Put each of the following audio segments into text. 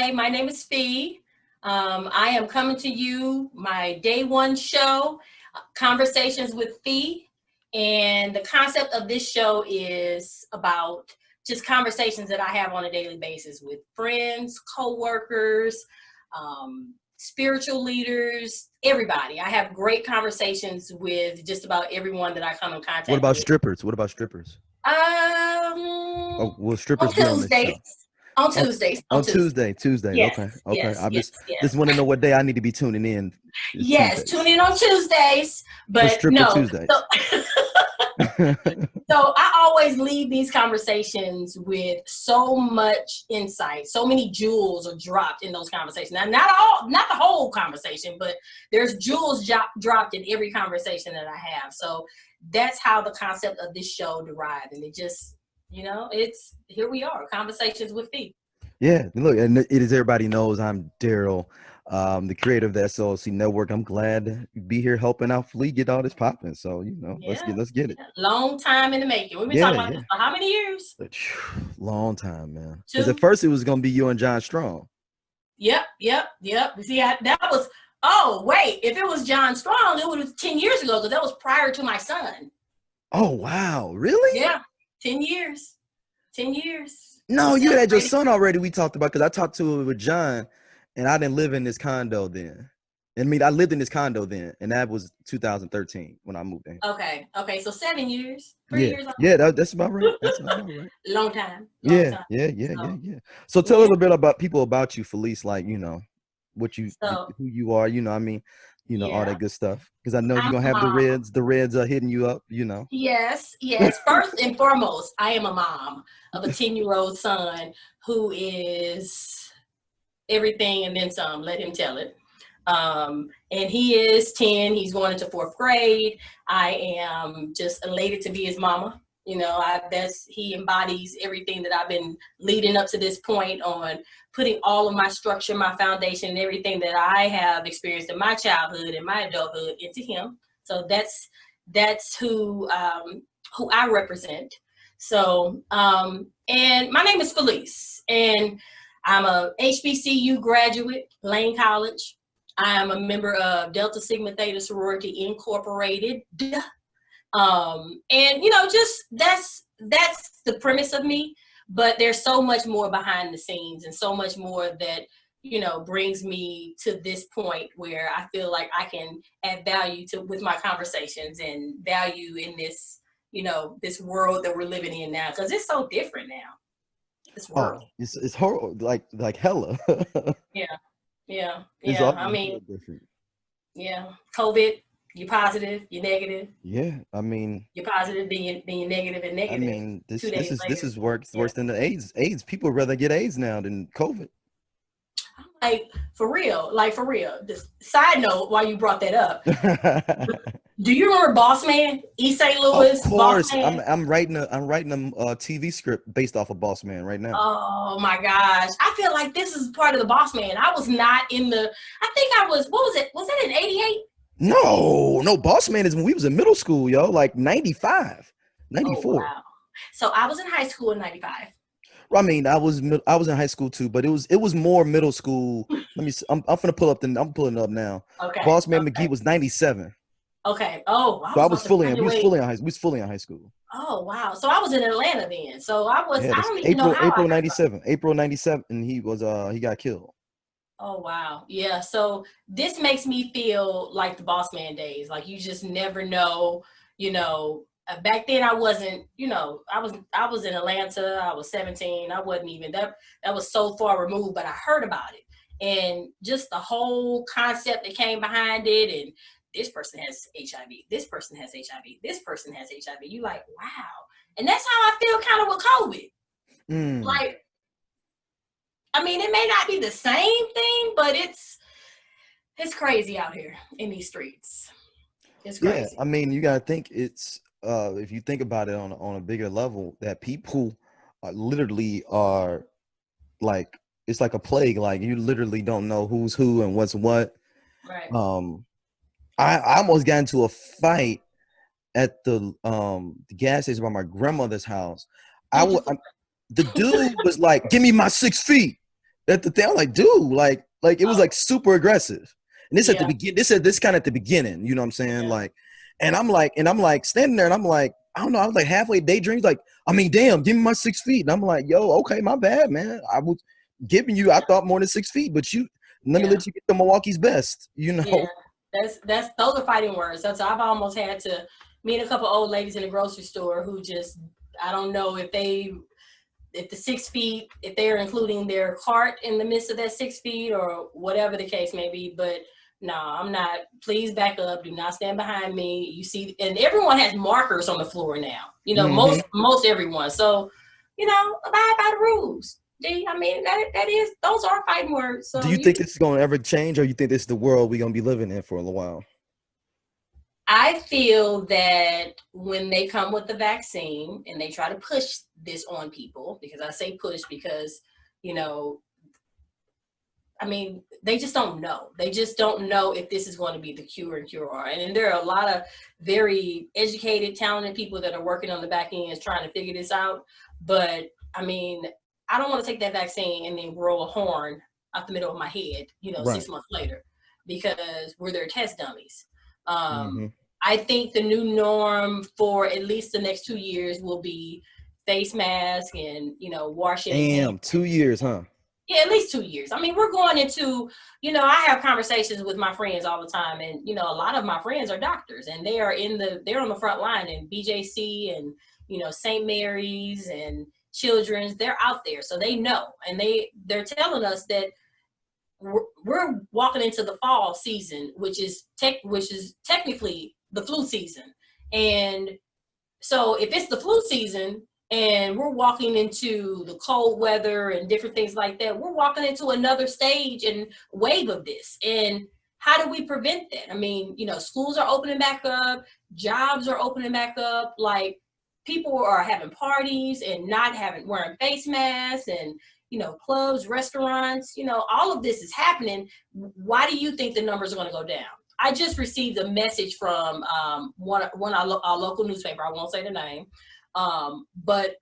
Hi, my name is Fee. I am coming to you, my day one show, Conversations with Fee. And the concept of this show is about just conversations that I have on a daily basis with friends, coworkers, spiritual leaders, everybody. I have great conversations with just about everyone that I come in contact with. What about strippers? What about strippers? Oh, will strippers be on this show? On Tuesdays. On Tuesday. Yes, Okay. yes, I yes, just want to know what day I need to be tuning in. Yes, tune in on Tuesdays, for but stripper no. Tuesdays. So I always leave these conversations with so much insight. So many jewels are dropped in those conversations. Now, not the whole conversation, but there's jewels dropped in every conversation that I have. So that's how the concept of this show derived, and it just, it's here we are, Conversations with Fee. Yeah, look, and it is, everybody knows I'm Daryl, the creator of the SOLC Network. I'm glad to be here helping out Flee get all this popping. So, let's get it. Long time in the making. We've been talking about this for how many years? Long time, man. Because at first it was going to be you and John Strong. Yep. See, that was, oh, wait, if it was John Strong, it would have 10 years ago, because that was prior to my son. Oh, wow. Really? Yeah, 10 years. 10 years. No, you had your son already. We talked about, because I talked to it with John, and I didn't live in this condo then. I lived in this condo then, and that was 2013 when I moved in. Okay, so 7 years, 3 years. Yeah, that's about right. That's about right. Long time. Yeah. So tell a little bit about people about you, Felice, like, what you, who you are, all that good stuff. Because I know you're gonna have the reds are hitting you up, Yes. First and foremost, I am a mom of a 10-year-old son who is everything and then some. Let him tell it. And he is 10. He's going into 4th grade. I am just elated to be his mama. He embodies everything that I've been leading up to this point on, putting all of my structure, my foundation, and everything that I have experienced in my childhood and my adulthood into him. So that's who I represent. So, and my name is Felice, and I'm a HBCU graduate, Lane College. I am a member of Delta Sigma Theta Sorority Incorporated. And just that's the premise of me, but there's so much more behind the scenes and so much more that, brings me to this point where I feel like I can add value with my conversations and value in this, this world that we're living in now, because it's so different now. This world. Oh, it's horrible, like hella. Yeah. I mean, different. Yeah. COVID, you're positive, you're negative. Yeah, you're positive, then you're negative and negative. This is worse than the AIDS. People rather get AIDS now than COVID. Like for real. This side note, why you brought that up. Do you remember Boss Man? East St. Louis. Of course, I'm writing a TV script based off of Boss Man right now. Oh my gosh, I feel like this is part of the Boss Man. I was not in the. I think I was. What was it? Was that in '88? No, Boss Man is when we was in middle school, yo, like 95, 94. Oh, wow. So I was in high school in 95. I mean, I was in high school too, but it was more middle school. Let me see. I'm pulling it up now. Okay. Boss Man McGee was 97. Okay. Oh, wow. So I was fully in high school. Oh, wow. So I was in Atlanta then. So I was. Yeah, I don't even know how. April 97. April 97. He got killed. Oh, wow. Yeah. So this makes me feel like the Boss Man days. Like you just never know, back then I wasn't, I was in Atlanta. I was 17. I wasn't even that was so far removed, but I heard about it. And just the whole concept that came behind it. And this person has HIV. This person has HIV. This person has HIV. You like, wow. And that's how I feel kind of with COVID. Like, I mean, it may not be the same thing, but it's crazy out here in these streets. It's crazy. Yeah, I mean, you gotta think it's if you think about it on a bigger level, that people literally are like, it's like a plague. Like you literally don't know who's who and what's what. Right. I almost got into a fight at the gas station by my grandmother's house. The dude was like, "Give me my 6 feet," That's the thing. I'm like, dude, like it was like super aggressive. And this at the Yeah, beginning. This at this kind of at the beginning. You know what I'm saying? yeah. Like, and I'm like standing there, and I'm like, I don't know. I was like halfway daydreams. Like, I mean, damn, give me my 6 feet. And I'm like, yo, okay, my bad, man. I was giving you, I thought more than 6 feet, but let me Yeah, let you get the Milwaukee's best. You yeah. know? Those are fighting words. That's I've almost had to meet a couple old ladies in the grocery store who just I don't know if the 6 feet, if they're including their cart in the midst of that 6 feet or whatever the case may be. But no, I'm not. Please back up. Do not stand behind me. You see, and everyone has markers on the floor now. You know, Mm-hmm. most everyone. So, abide by the rules. I mean, that is those are fighting words. Do So you think this is going to ever change, or you think this is the world we're going to be living in for a little while? I feel that when they come with the vaccine and they try to push this on people, because I say push because, you know, I mean, they just don't know. They just don't know if this is going to be the cure all. And there are a lot of very educated, talented people that are working on the back end trying to figure this out. But I mean, I don't want to take that vaccine and then grow a horn out the middle of my head, Right. 6 months later, because we're their test dummies. Mm-hmm. I think the new norm for at least the next 2 years will be face mask and, washing hands. Damn, 2 years, huh? Yeah, at least 2 years. I mean, we're going into, I have conversations with my friends all the time, and a lot of my friends are doctors, and they're on the front line in BJC and St. Mary's and Children's. They're out there, so they know, and they're telling us that we're walking into the fall season, which is technically the flu season, and so if it's the flu season and we're walking into the cold weather and different things like that, we're walking into another stage and wave of this. And how do we prevent that? I mean, schools are opening back up, jobs are opening back up, like people are having parties and not wearing face masks and clubs, restaurants, all of this is happening. Why do you think the numbers are going to go down? I just received a message from one of our local newspaper. I won't say the name, but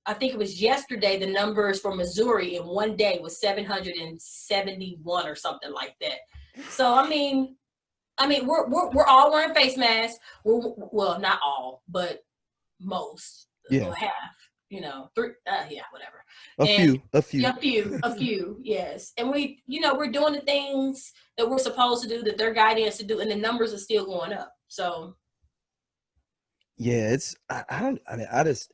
I think it was yesterday. The numbers for Missouri in one day was 771 or something like that. So I mean, we're all wearing face masks. Well, not all, but most, Yeah. or half. Three, yeah, whatever. A And few, a few. a few, yes. And we're doing the things that we're supposed to do, that they're guiding us to do, and the numbers are still going up. So Yeah, it's I just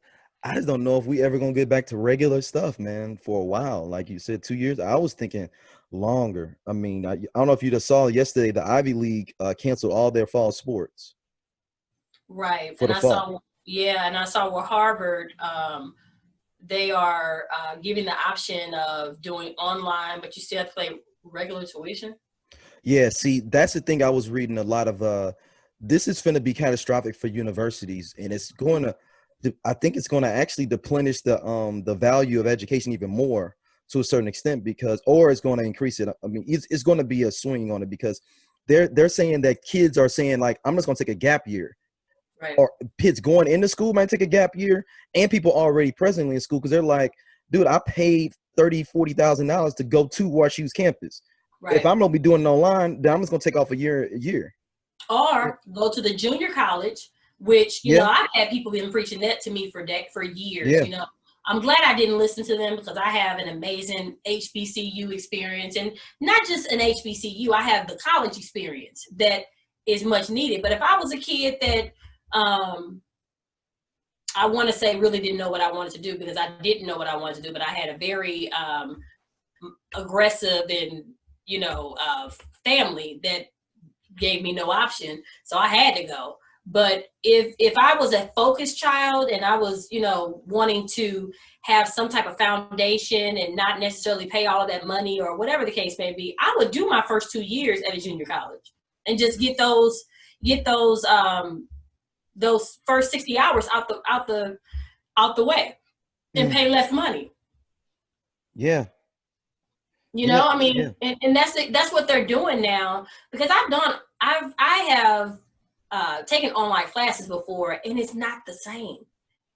don't know if we ever gonna get back to regular stuff, man, for a while. Like you said, 2 years. I was thinking longer. I mean, I don't know if you just saw yesterday the Ivy League canceled all their fall sports right. for And the fall. I saw where Harvard, they are giving the option of doing online, but you still have to pay regular tuition. Yeah, see, that's the thing I was reading a lot of this is going to be catastrophic for universities, and it's going to I think it's going to actually deplenish the value of education even more to a certain extent, because or it's going to increase it. I mean, it's going to be a swing on it, because they're saying that kids are saying, like, I'm just going to take a gap year, Right. or kids going into school might take a gap year, and people already presently in school, because they're like, dude, I paid $30,000-$40,000 to go to WashU's campus. If Right. I'm gonna be doing it online, then I'm just gonna take off a year. Or go to the junior college, which Yeah, I've had people been preaching that to me for years. yeah, I'm glad I didn't listen to them, because I have an amazing HBCU experience, and not just an HBCU. I have the college experience that is much needed. But if I was a kid that I want to say really didn't know what I wanted to do, because I didn't know what I wanted to do, but I had a very aggressive and family that gave me no option, so I had to go. But if I was a focused child and I was wanting to have some type of foundation and not necessarily pay all of that money or whatever the case may be, I would do my first 2 years at a junior college and just get those first 60 hours out the way and pay less money. yeah, I yeah. mean, and that's what they're doing now, because I have taken online classes before, and it's not the same.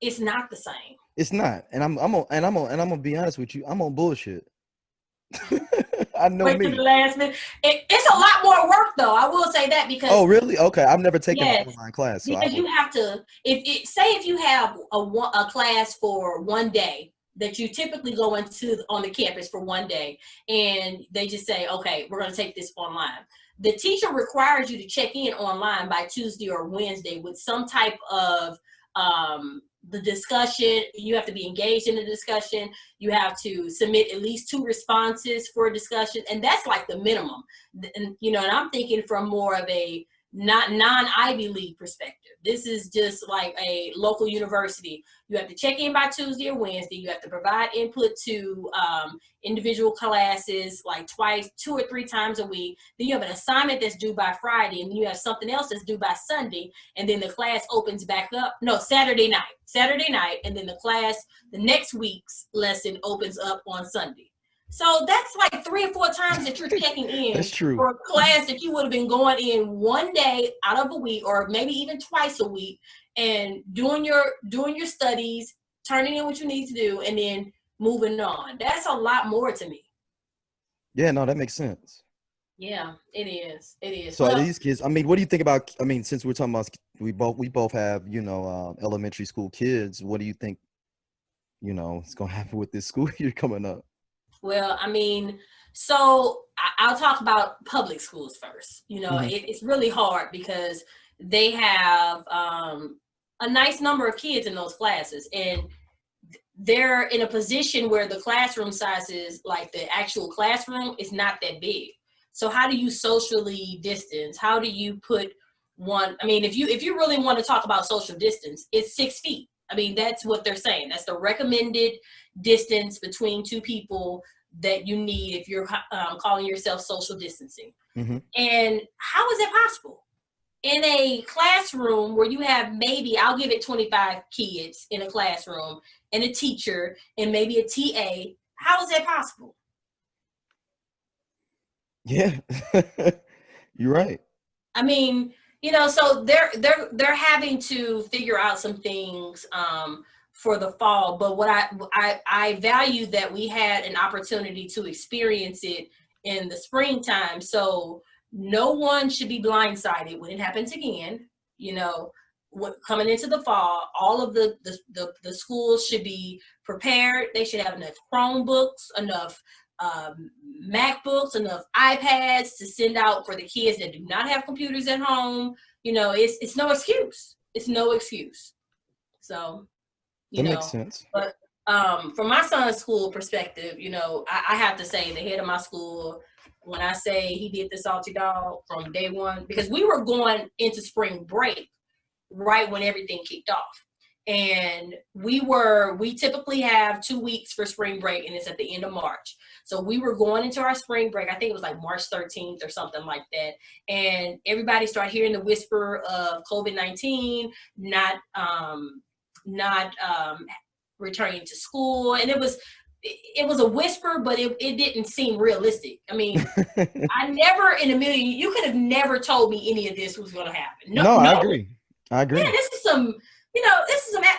It's not the same. It's not, and I'm gonna be honest with you. I'm on bullshit. I know Wait till me. the last minute. It's a lot more work, though. I will say that because Oh, really? Okay. I've never taken an yes, online class, so I because you don't. have to. If you have a class for one day that you typically go into on the campus for one day, and they just say, okay, we're going to take this online. The teacher requires you to check in online by Tuesday or Wednesday with some type of the discussion. You have to be engaged in the discussion. You have to submit at least 2 responses for a discussion, and that's like the minimum. And and I'm thinking from more of a not non-Ivy League perspective. This is just like a local university. You have to check in by Tuesday or Wednesday. You have to provide input to individual classes like 2 or 3 times a week. Then you have an assignment that's due by Friday, and then you have something else that's due by Sunday, and then the class opens back up. No, Saturday night, and then the next week's lesson opens up on Sunday. So that's like 3 or 4 times that you're checking That's in true. for a class that you would have been going in one day out of a week, or maybe even twice a week, and doing your studies, turning in what you need to do, and then moving on. That's a lot more to me. Yeah, no, that makes sense. Yeah, it is. It is. So Well, these kids, I mean, what do you think about, I mean, since we're talking about, we both have, elementary school kids. What do you think, is going to happen with this school year coming up? Well, I mean, so I'll talk about public schools first. Hmm. It's really hard because they have a nice number of kids in those classes, and they're in a position where the classroom sizes, like the actual classroom, is not that big. So how do you socially distance? How do you put one? I mean, if you really want to talk about social distance, it's 6 feet. I mean, that's what they're saying. That's the recommended distance between 2 people that you need if you're calling yourself social distancing. Hmm. And how is that possible? In a classroom where you have maybe, I'll give it 25 kids in a classroom and a teacher and maybe a TA, how is that possible? Yeah, you're right. I mean, so they're having to figure out some things for the fall. But what I value that we had an opportunity to experience it in the springtime. So no one should be blindsided when it happens again. You know, coming into the fall, all of the schools should be prepared. They should have enough Chromebooks, enough MacBooks, enough iPads to send out for the kids that do not have computers at home. It's no excuse. It's no excuse. So, That makes sense. but from my son's school perspective, I have to say the head of my school, when I say he did the salty dog from day one, because we were going into spring break right when everything kicked off. And we typically have 2 weeks for spring break, and it's at the end of March. So we were going into our spring break. I think it was like March 13th or something like that. And everybody started hearing the whisper of COVID-19, not returning to school. And it was a whisper, but it didn't seem realistic. I mean, I never in a million, you could have never told me any of this was going to happen. No, I No. agree. I agree. Yeah, this is some,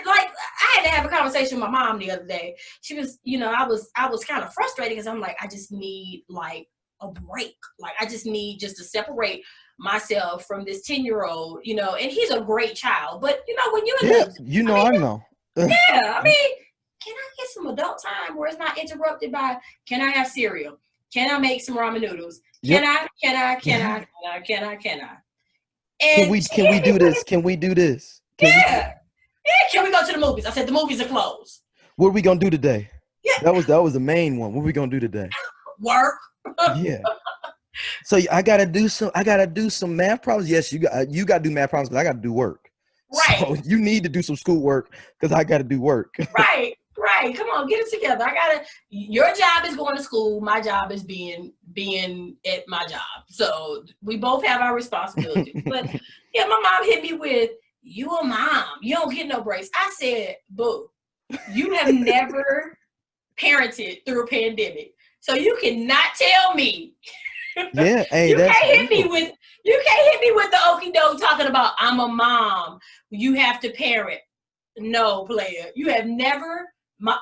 like, I had to have a conversation with my mom the other day. She was, I was kind of frustrated because I'm like, I just need like a break. Like, I just need just to separate myself from this 10-year-old, and he's a great child. But, when you're in I know. yeah, I mean, can I get some adult time where it's not interrupted by, can I have cereal? Can I make some ramen noodles? Can I? And Can we do this? Can we do this? Yeah, can we go to the movies? I said the movies are closed. What are we gonna do today? Yeah. That was the main one. What are we gonna do today? Work. Yeah. So I gotta do some math problems. Yes, you got to do math problems, but I gotta do work. Right. So you need to do some school work because I gotta do work. Right. Come on, get it together. Your job is going to school. My job is being at my job. So we both have our responsibilities. But yeah, my mom hit me with, you a mom. You don't get no breaks. I said, boo, you have never parented through a pandemic. So you cannot tell me. Yeah, hey, you can't hit me with the okie doke talking about I'm a mom. You have to parent. No, player. You have never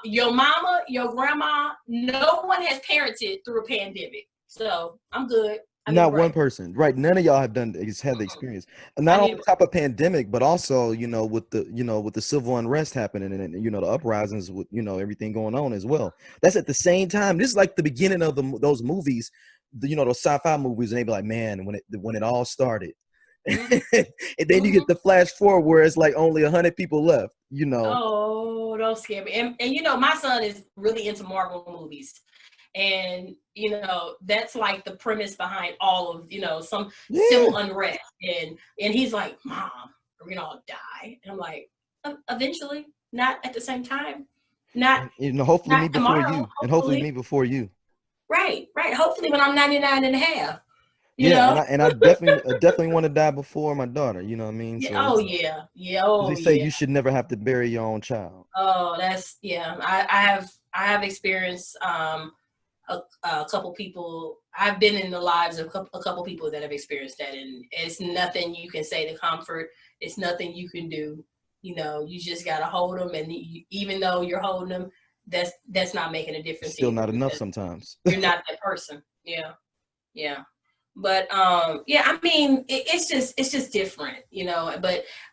your mama, your grandma, no one has parented through a pandemic. So I'm good. I need a Not one break. person, right? None of y'all have had the experience. I Not on need a break. top of pandemic, but also, with the civil unrest happening and the uprisings with everything going on as well. That's at the same time. This is like the beginning of those movies, those sci-fi movies, and they be like, man, when it all started, Mm-hmm. and then you Mm-hmm. get the flash forward where it's like only 100 people left. Oh, don't scare me. And my son is really into Marvel movies. And that's like the premise behind all of some Yeah. civil unrest. And he's like, Mom, we're gonna all die. And I'm like, eventually, not at the same time. Not Hopefully not me before tomorrow, you, and hopefully hopefully. me before you. Right. Hopefully when I'm 99 and a half, you Yeah, know? and I definitely want to die before my daughter. You know what I mean? Yeah, So oh it's, yeah. Yeah, because they oh say yeah. you should never have to bury your own child. Oh, that's yeah. I have experienced a couple people. I've been in the lives of a couple people that have experienced that, and it's nothing you can say to comfort. It's nothing you can do. You just gotta hold them, and even though you're holding them, that's not making a difference Still either not enough because sometimes. you're not that person. Yeah, yeah. But yeah, I mean, it's just different,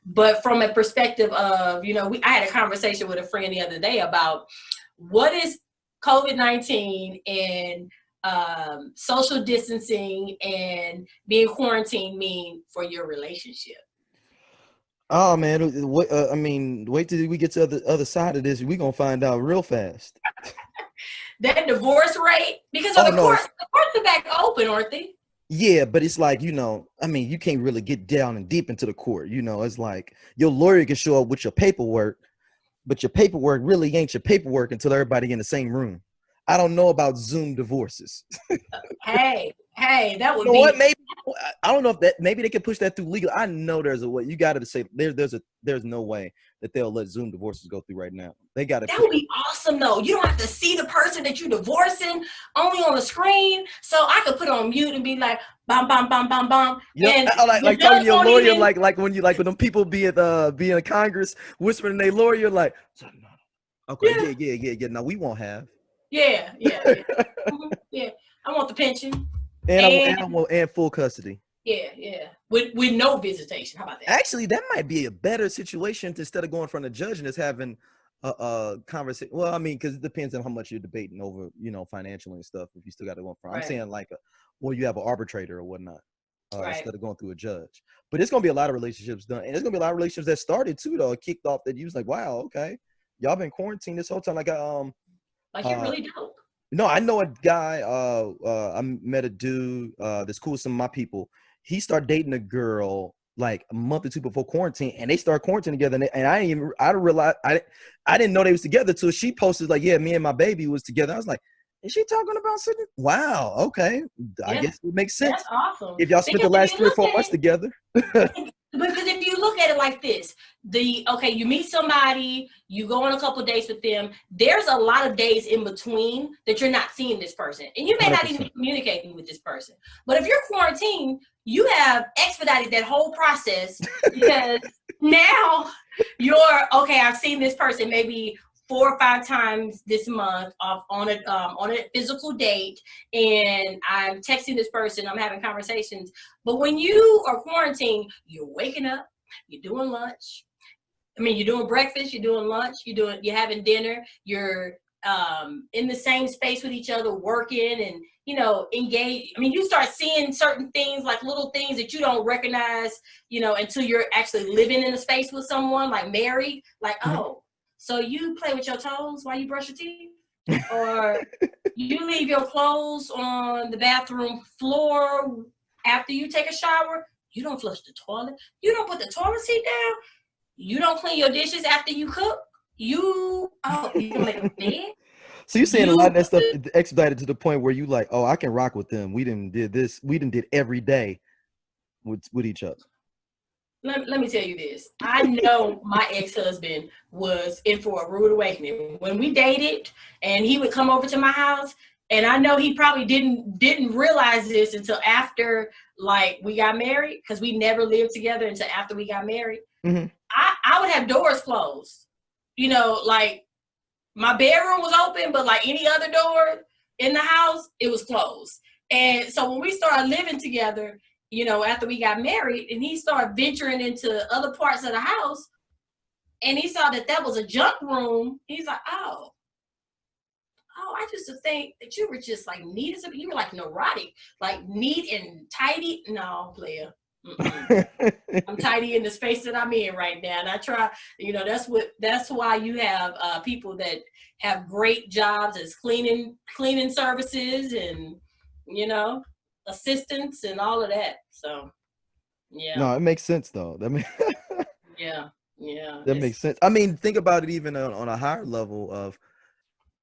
But from a perspective of, I had a conversation with a friend the other day about what is COVID-19 and social distancing and being quarantined mean for your relationship. Oh man, I mean, wait till we get to the other side of this. We're gonna find out real fast. That divorce rate, because of Oh the no, courts are back open, aren't they? yeah, but it's like, I mean, you can't really get down and deep into the court. It's like your lawyer can show up with your paperwork, but your paperwork really ain't your paperwork until everybody in the same room. I don't know about Zoom divorces. Hey, that You would know what? be. Maybe I don't know if maybe they can push that through legal. I know there's a way. You got to say there's no way that they'll let Zoom divorces go through right now. They got to That push. would be awesome, though. You don't have to see the person that you're divorcing only on the screen. So I could put on mute and be like, bam, bam, bam, bam, bam. And the Like talking judge to your won't lawyer, even. like when them people be in Congress whispering their lawyer, like, okay, Yeah, yeah. No, we won't have. yeah. Yeah. I want the pension. And And full custody. yeah. With no visitation. How about that? Actually, that might be a better situation instead of going from the judge and just having a conversation. Well, I mean, because it depends on how much you're debating over, financially and stuff. If you still got to go from, I'm Right. saying like, you have an arbitrator or whatnot Right. instead of going through a judge. But it's gonna be a lot of relationships done, and there's gonna be a lot of relationships that started too, though, kicked off that you was like, wow, okay, y'all been quarantined this whole time. Like, You're really dope. no, I know a guy. I met a dude that's cool with some of my people. He started dating a girl like a month or two before quarantine, and they started quarantining together. And I didn't realize I didn't know they was together till she posted like, yeah, me and my baby was together. I was like, is she talking about something? Wow, okay, I Yeah, guess it makes that's sense awesome. if y'all spent Because the if last you 3 or look 4 at months it, together. because if you look at it like this, you meet somebody, you go on a couple of dates with them, there's a lot of days in between that you're not seeing this person. And you may not even 100%. be communicating with this person. But if you're quarantined, you have expedited that whole process because now I've seen this person maybe 4 or 5 times this month on a physical date, and I'm texting this person, I'm having conversations. But when you are quarantined, you're waking up, you're doing lunch. I mean, you're doing breakfast, you're doing lunch, you're having dinner, you're in the same space with each other, working and engage. I mean, you start seeing certain things, like little things that you don't recognize, until you're actually living in a space with someone, like married. Like, oh, so you play with your toes while you brush your teeth, or you leave your clothes on the bathroom floor after you take a shower. You don't flush the toilet. You don't put the toilet seat down. You don't clean your dishes after you cook. You don't make a bed. So you're saying a lot You of that stuff expedited to the point where you like, oh, I can rock with them. We didn't did this. We didn't did every day with each other. let me tell you this. I know my ex-husband was in for a rude awakening when we dated, and he would come over to my house, and I know he probably didn't realize this until after, like, we got married, because we never lived together until after we got married. Mm-hmm. I would have doors closed, like My bedroom was open, but like any other door in the house, it was closed. And so when we started living together, you know, after we got married, and he started venturing into other parts of the house, and he saw that was a junk room, he's like, oh, I used to think that you were just like neat as you were like neurotic, like neat and tidy. No, player. I'm tidy in the space that I'm in right now, and I try. You know, that's why you have people that have great jobs as cleaning services and, you know, assistants and all of that. So yeah. No, it makes sense though. I mean, yeah, that makes sense. I mean, think about it even on a higher level of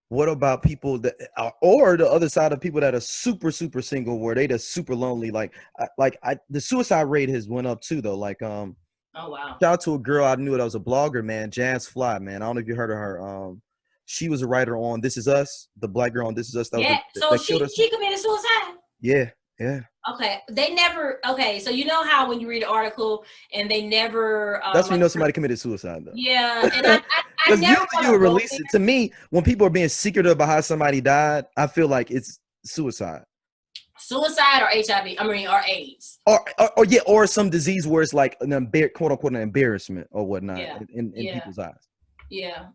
what about people that are, or the other side of people that are super single, where they just super lonely. The suicide rate has went up too though. Like oh wow. Shout out to a girl I knew that was a blogger, man, Jazz Fly, man. I don't know if you heard of her. She was a writer on This Is Us, the black girl on This Is Us. So she committed suicide. Yeah. Okay, so you know how when you read an article and they never that's when you know somebody committed suicide though. Yeah, and I never you would release it. To me, when people are being secretive about how somebody died, I feel like it's suicide or HIV, or AIDS, or some disease where it's like an quote unquote an embarrassment or whatnot in people's eyes. Yeah.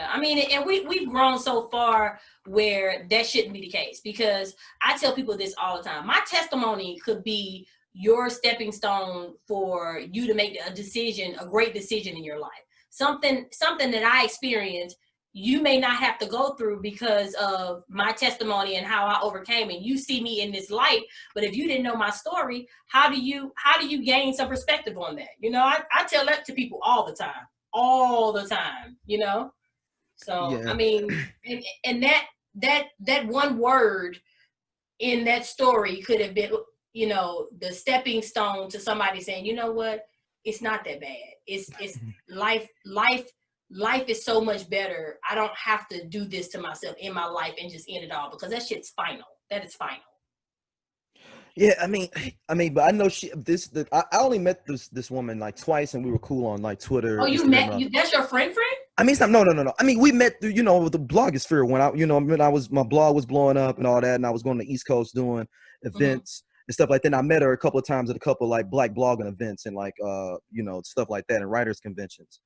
I mean, and we've grown so far where that shouldn't be the case, because I tell people this all the time. My testimony could be your stepping stone for you to make a great decision in your life. Something that I experienced, you may not have to go through because of my testimony and how I overcame it. You see me in this light, but if you didn't know my story, how do you gain some perspective on that? You know, I tell that to people all the time, you know? So, yeah. I mean, and that one word in that story could have been, you know, the stepping stone to somebody saying, you know what, it's not that bad. It's life is so much better. I don't have to do this to myself in my life and just end it all, because that shit's final. That is final. Yeah, I mean, but I know I only met this woman like twice, and we were cool on like Twitter. Oh, that's your friend? I mean, no. I mean, we met through, you know, the blogosphere when my blog was blowing up and all that, and I was going to the East Coast doing events and stuff like that. And I met her a couple of times at a couple of like black blogging events and like you know, stuff like that, and writers conventions.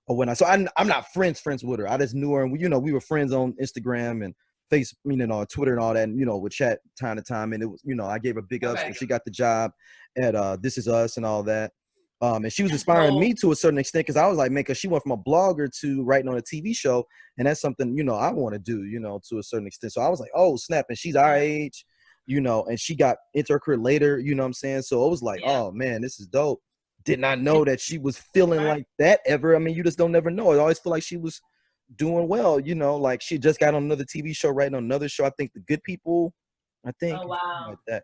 Or I'm not friends with her. I just knew her, and we were friends on Instagram and on Twitter and all that, and, you know, would chat time to time. And it was, you know, I gave her big ups when she got the job at This Is Us and all that. And she was inspiring me to a certain extent, because I was like, man, because she went from a blogger to writing on a TV show, and that's something, you know, I want to do, you know, to a certain extent. So I was like, oh snap, and she's our age, you know, and she got into her career later, you know what I'm saying? So it was like, oh man, this is dope. Did not know that she was feeling like that ever. I mean, you just don't never know. I always feel like she was doing well, you know, like she just got on another TV show, writing on another show. I think The Good People. I think. Oh wow. Like that.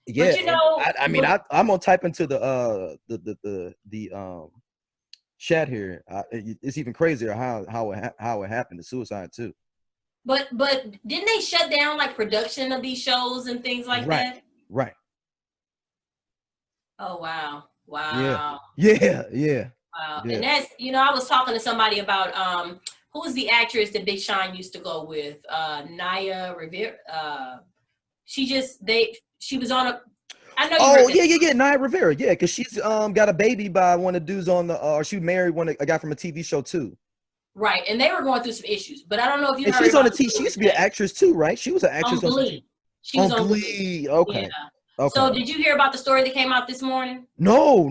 Yeah, but, you know, I'm gonna type into the chat here. It's even crazier how it happened, the suicide too. But didn't they shut down like production of these shows and things like that? Right. Oh wow. Yeah. Wow. Yeah. And that's, you know, I was talking to somebody about who was the actress that Big Sean used to go with? Naya Rivera. She was on a. I know. Oh yeah. Naya Rivera. Yeah, because she's got a baby by one of the dudes on the. Or she married a guy from a TV show too. Right, and they were going through some issues, but I don't know if you. And she's on the TV. She used to be an actress too, right? She was an actress on Glee. She was on Glee. Okay. Yeah. Okay. So did you hear about the story that came out this morning? No.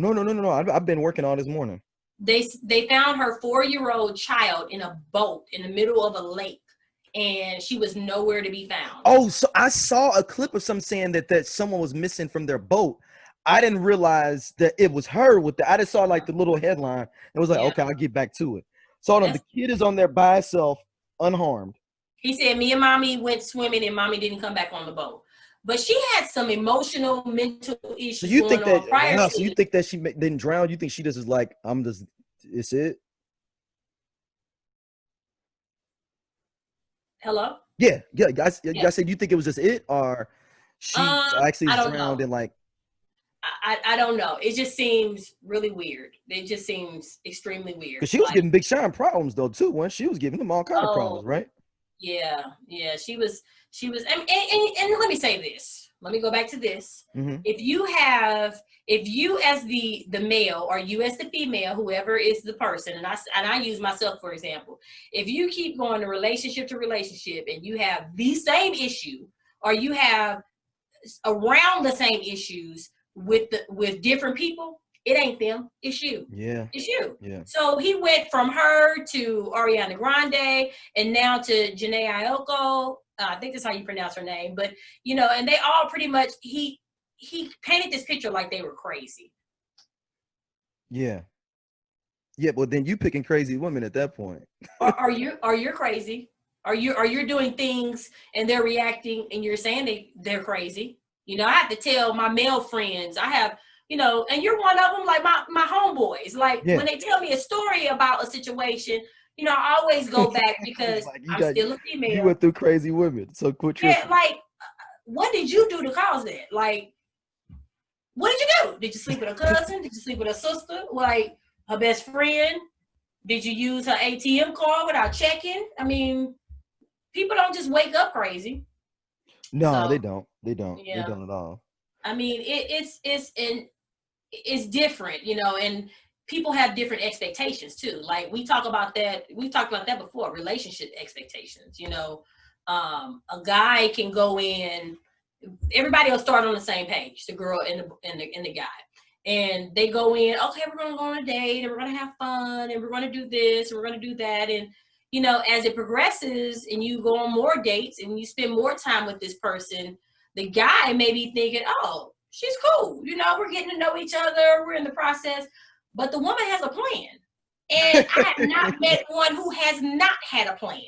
I've been working all this morning. They found her 4-year-old child in a boat in the middle of a lake, and she was nowhere to be found. Oh, so I saw a clip of some saying that someone was missing from their boat. I didn't realize that it was her I just saw like the little headline. It was like, okay, I'll get back to it. So the kid is on there by herself, unharmed. He said, me and mommy went swimming and mommy didn't come back on the boat. But she had some emotional, mental issues. So you think that? So you think that she didn't drown? You think she just is like, it's it? Hello? Yeah. I said, you think it was just it, or she actually drowned in like? I don't know. It just seems really weird. It just seems extremely weird. Because she was giving Big Sean problems though too. When she was giving him all kind of problems, right? Yeah. And let me say this. Let me go back to this. Mm-hmm. If you as the male, or you as the female, whoever is the person, and I use myself for example, if you keep going to relationship and you have the same issue, or you have around the same issues with different people, it ain't them, it's you. Yeah. It's you. Yeah. So he went from her to Ariana Grande, and now to Janae Aiko. I think that's how you pronounce her name. But and they all pretty much, he painted this picture like they were crazy. Yeah. Yeah, but then you picking crazy women at that point. Are you crazy? Are you doing things and they're reacting and you're saying they're crazy? I have to tell my male friends. I have, and you're one of them, like my homeboys. Like when they tell me a story about a situation, I always go back because like I'm still a female. You went through crazy women, so quit tripping. Yeah, like what did you do to cause that? Like, what did you do? Did you sleep with a cousin? Did you sleep with a sister? Like her best friend? Did you use her ATM card without checking? I mean, people don't just wake up crazy. No, they don't. They don't. Yeah. They don't at all. I mean, it's different, and people have different expectations too. Like we talked about that before, relationship expectations. A guy can go in, everybody will start on the same page, the girl and the guy. And they go in, okay, we're going to go on a date and we're going to have fun and we're going to do this and we're going to do that. And, as it progresses and you go on more dates and you spend more time with this person, the guy may be thinking, oh, she's cool. We're getting to know each other. We're in the process. But the woman has a plan. And I have not met one who has not had a plan,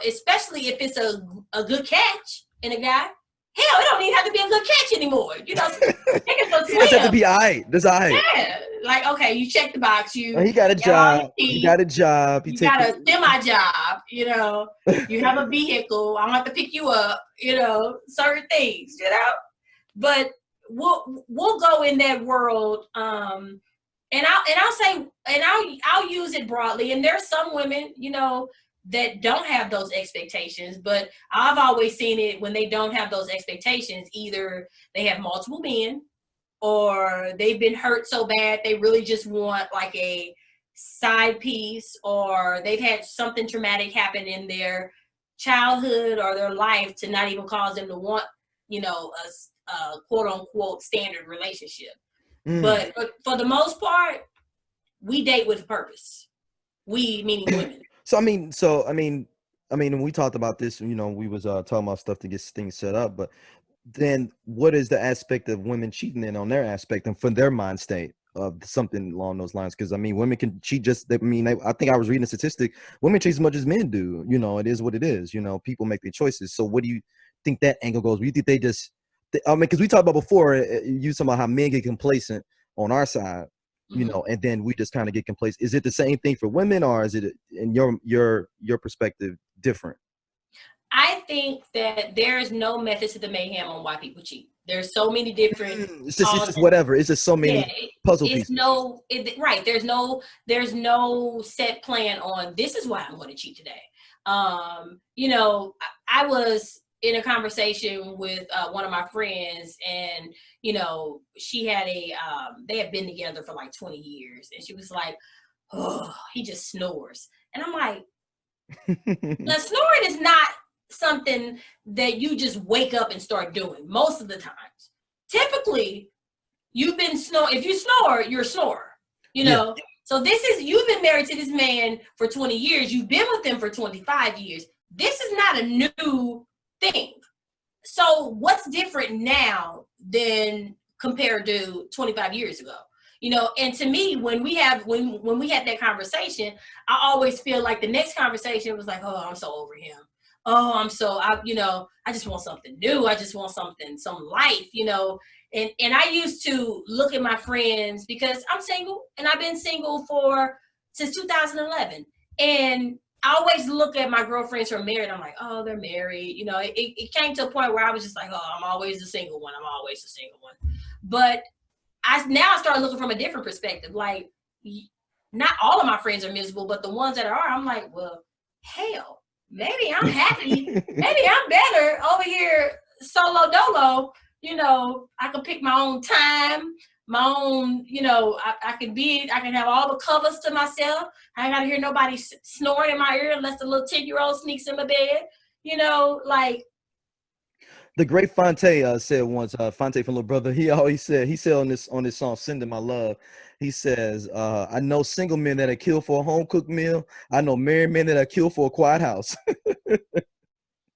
especially if it's a good catch in a guy. Hell, it don't even have to be a good catch anymore. It just have to be all right. That's all right. Yeah. Like, okay, you check the box. He got a job. He got a job. You got a semi-job. You have a vehicle. I don't have to pick you up. Certain things. But we'll go in that world. And I'll use it broadly. And there's some women, that don't have those expectations, but I've always seen it when they don't have those expectations. Either they have multiple men, or they've been hurt so bad they really just want like a side piece, or they've had something traumatic happen in their childhood or their life to not even cause them to want, a quote unquote standard relationship. But for the most part, we date with a purpose. We, meaning women. So I mean, when we talked about this, we was talking about stuff to get things set up. But then, what is the aspect of women cheating in on their aspect and from their mind state of something along those lines? Because women can cheat I think I was reading a statistic. Women cheat as much as men do. It is what it is. People make their choices. So, what do you think that angle goes? Do you think they just? Because we talked about before, you talking about how men get complacent on our side. And then we just kind of get complacent. Is it the same thing for women, or is it, in your perspective, different? I think that there is no method to the mayhem on why people cheat. There's so many different. It's just whatever. It's just so many puzzle pieces. Right. There's no set plan on this is why I'm going to cheat today. I was in a conversation with one of my friends, and she had they had been together for like 20 years, and she was like, oh, he just snores. And I'm like, now snoring is not something that you just wake up and start doing most of the times. Typically, you've been snoring. If you snore, you're a snorer, Yeah. So you've been married to this man for 20 years. You've been with him for 25 years. This is not a new thing. So what's different now than compared to 25 years ago? And to me, when we had that conversation, I always feel like the next conversation was like, oh, I'm so over him. Oh, I just want something new. I just want some life, and I used to look at my friends, because I'm single and I've been single since 2011. And I always look at my girlfriends who are married. I'm like, oh, they're married. It came to a point where I was just like, oh, I'm always the single one. I'm always the single one. But I started looking from a different perspective. Like, not all of my friends are miserable, but the ones that are, I'm like, well, hell, maybe I'm happy. Maybe I'm better over here solo dolo. You know, I can pick my own time, my own, you know, I can have all the covers to myself. I ain't gotta hear nobody snoring in my ear unless the little 10-year-old sneaks in my bed. You know, like. The great Fonte said once, Fonte from Little Brother, he said on this song, Sending My Love, he says, I know single men that are killed for a home cooked meal. I know married men that are killed for a quiet house.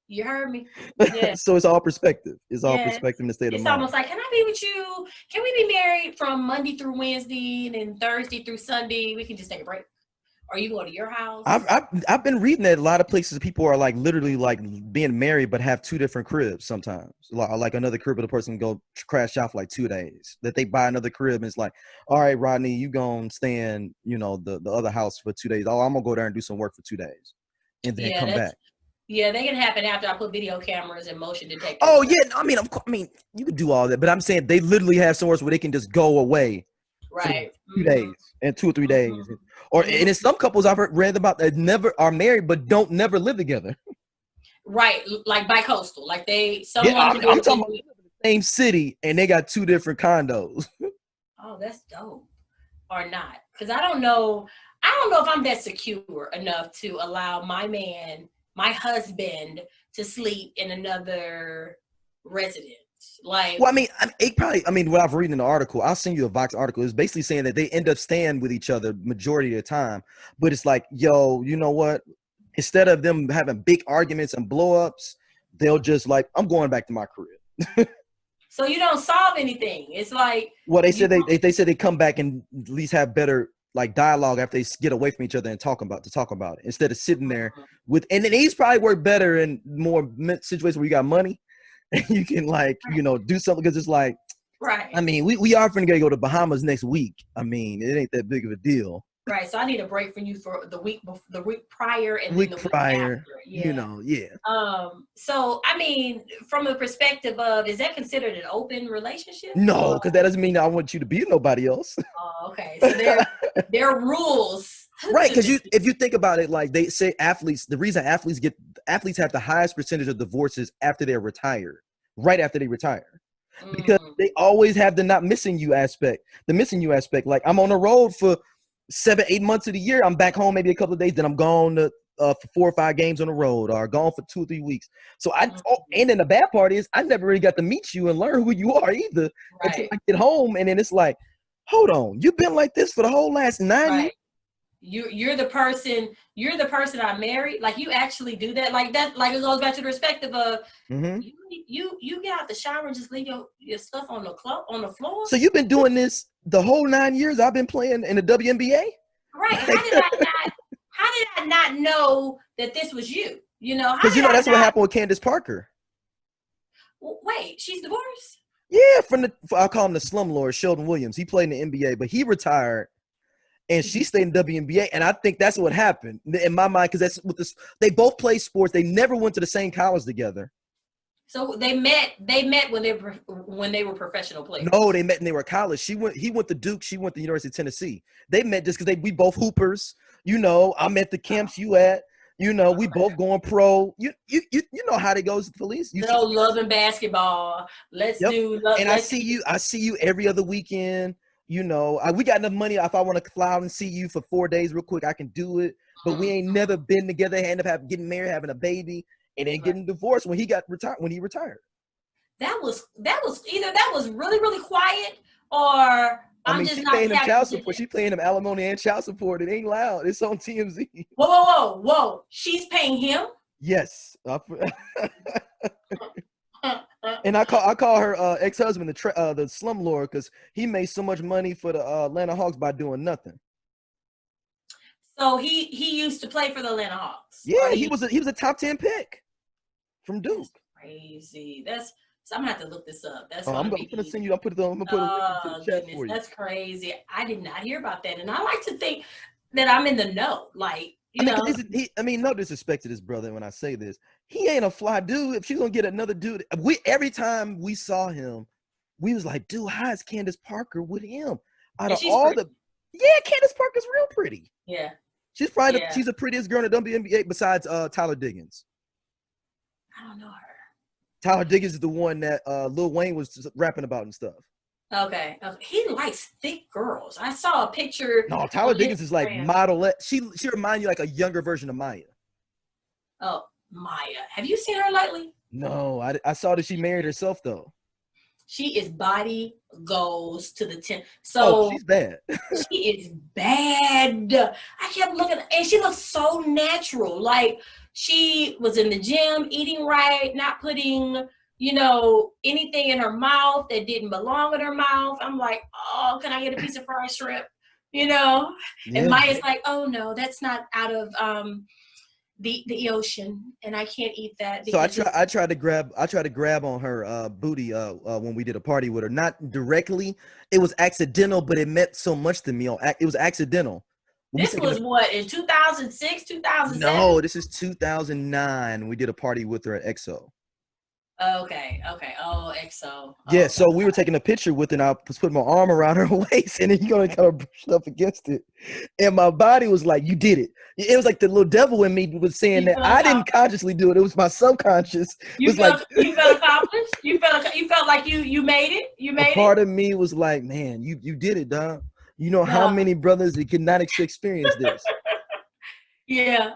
You heard me. Yeah. So it's all perspective. It's all Yes. perspective in the state of It's mind. almost like, can I be with you? Can we be married from Monday through Wednesday and then Thursday through Sunday? We can just take a break. Or you go to your house? I've been reading that a lot of places people are like literally like being married but have two different cribs sometimes. Like another crib, but the person can go crash out for like 2 days. That they buy another crib and it's like, all right, Rodney, you gonna stay in, you know, the other house for 2 days. Oh, I'm gonna go there and do some work for 2 days, and then come back. Yeah, they can happen after I put video cameras and motion detectors. Oh yeah, I mean, of course, I mean, you could do all that, but I'm saying they literally have somewhere where they can just go away. Right. 2 days and 2 or 3 days. Or and in some couples I've read about that never are married but don't never live together. Right, like bicoastal, like I'm talking about in the same city and they got 2 different condos. Oh, that's dope. Or not, because I don't know if I'm that secure enough to allow my husband, to sleep in another residence. Like, well, I mean, what I've read in the article, I'll send you a Vox article. It's basically saying that they end up staying with each other majority of the time. But it's like, yo, you know what? Instead of them having big arguments and blow-ups, they'll just like, I'm going back to my crib. So you don't solve anything. It's like, well, they said they said they come back and at least have better like dialogue after they get away from each other and talk about it instead of sitting there with. And then these probably work better in more situations where you got money. You can like, you know, do something because it's like, right. I mean, we are going to go to Bahamas next week. I mean, it ain't that big of a deal. Right. So I need a break from you for the week prior and week then the prior, week after. Yeah. You know, yeah. So I mean, from the perspective of, is that considered an open relationship? No, because that doesn't mean I want you to be nobody else. Oh, okay. So there are rules. Right, because if you think about it, like they say the reason athletes have the highest percentage of divorces after they're retired, right after they retire. Because they always have the missing you aspect. Like I'm on the road for 7-8 months of the year. I'm back home maybe a couple of days, then I'm gone to for 4 or 5 games on the road, or gone for 2 or 3 weeks. So and then the bad part is I never really got to meet you and learn who you are either until I get home. And then it's like, hold on, you've been like this for the whole last 9 years. You're the person I married. Like you actually do that. Like that. Like it goes back to the perspective of you get out the shower and just leave your stuff on the floor. So you've been doing this the whole 9 years I've been playing in the WNBA. Right. How did I not know that this was you? You know, because you know that's what happened with Candace Parker. Wait, she's divorced? Yeah, I'll call him the slumlord, Sheldon Williams. He played in the NBA, but he retired. And she stayed in WNBA, and I think that's what happened in my mind, because that's what they both play sports. They never went to the same college together. So they met when they were professional players. No, they met when they were college. He went to Duke. She went to the University of Tennessee. They met just because we both hoopers. You know, I'm at the camps you at. You know, we both going pro. You know how it goes, Felice. You know, loving basketball. Let's do. And I see you every other weekend. You know, we got enough money. If I want to fly out and see you for 4 days real quick, I can do it. But we ain't never been together. End up getting married, having a baby, and then getting divorced when he retired. That was either that was really, really quiet, or I'm just not paying him child support. She's paying him alimony and child support. It ain't loud. It's on TMZ. Whoa. She's paying him? Yes. And I call her ex-husband the slumlord because he made so much money for the Atlanta Hawks by doing nothing. So he used to play for the Atlanta Hawks. Yeah, he was a top 10 pick from Duke. That's crazy. So I'm gonna have to look this up. I'm gonna send you. I'm gonna put a link into the chat for you. That's crazy. I did not hear about that, and I like to think that I'm in the know. Like, no disrespect to this brother when I say this. He ain't a fly dude. If she's gonna get another dude, every time we saw him, we was like, dude, how is Candace Parker with him? Out of all Candace Parker's real pretty. Yeah. She's probably she's the prettiest girl in the WNBA besides Tyler Diggins. I don't know her. Tyler Diggins is the one that Lil Wayne was rapping about and stuff. Okay. He likes thick girls. I saw a picture. No, Tyler Diggins is like model. She reminds you like a younger version of Maya. Oh, Maya. Have you seen her lately? No, I saw that she married herself though. She is body goes to the 10. So she's bad. She is bad. I kept looking, and she looks so natural. Like she was in the gym, eating right, not putting, anything in her mouth that didn't belong in her mouth. I'm like, oh, can I get a piece of fried shrimp? Yeah. And Maya's like, oh no, that's not out of the ocean, and I can't eat that. So I tried to grab on her booty when we did a party with her. Not directly, it was accidental, but it meant so much to me. It was accidental. This was what, in 2006, 2007? No, this is 2009. We did a party with her at EXO. Okay. Oh, EXO. Yeah, so we were taking a picture with it, and I was putting my arm around her waist, and then you're gonna kind of brush up against it. And my body was like, you did it. It was like the little devil in me was saying that I didn't consciously do it. It was my subconscious. You felt accomplished? You felt like you made it? You made it? Part of me was like, man, you did it, dog. You know how many brothers that could not experience this. Yeah.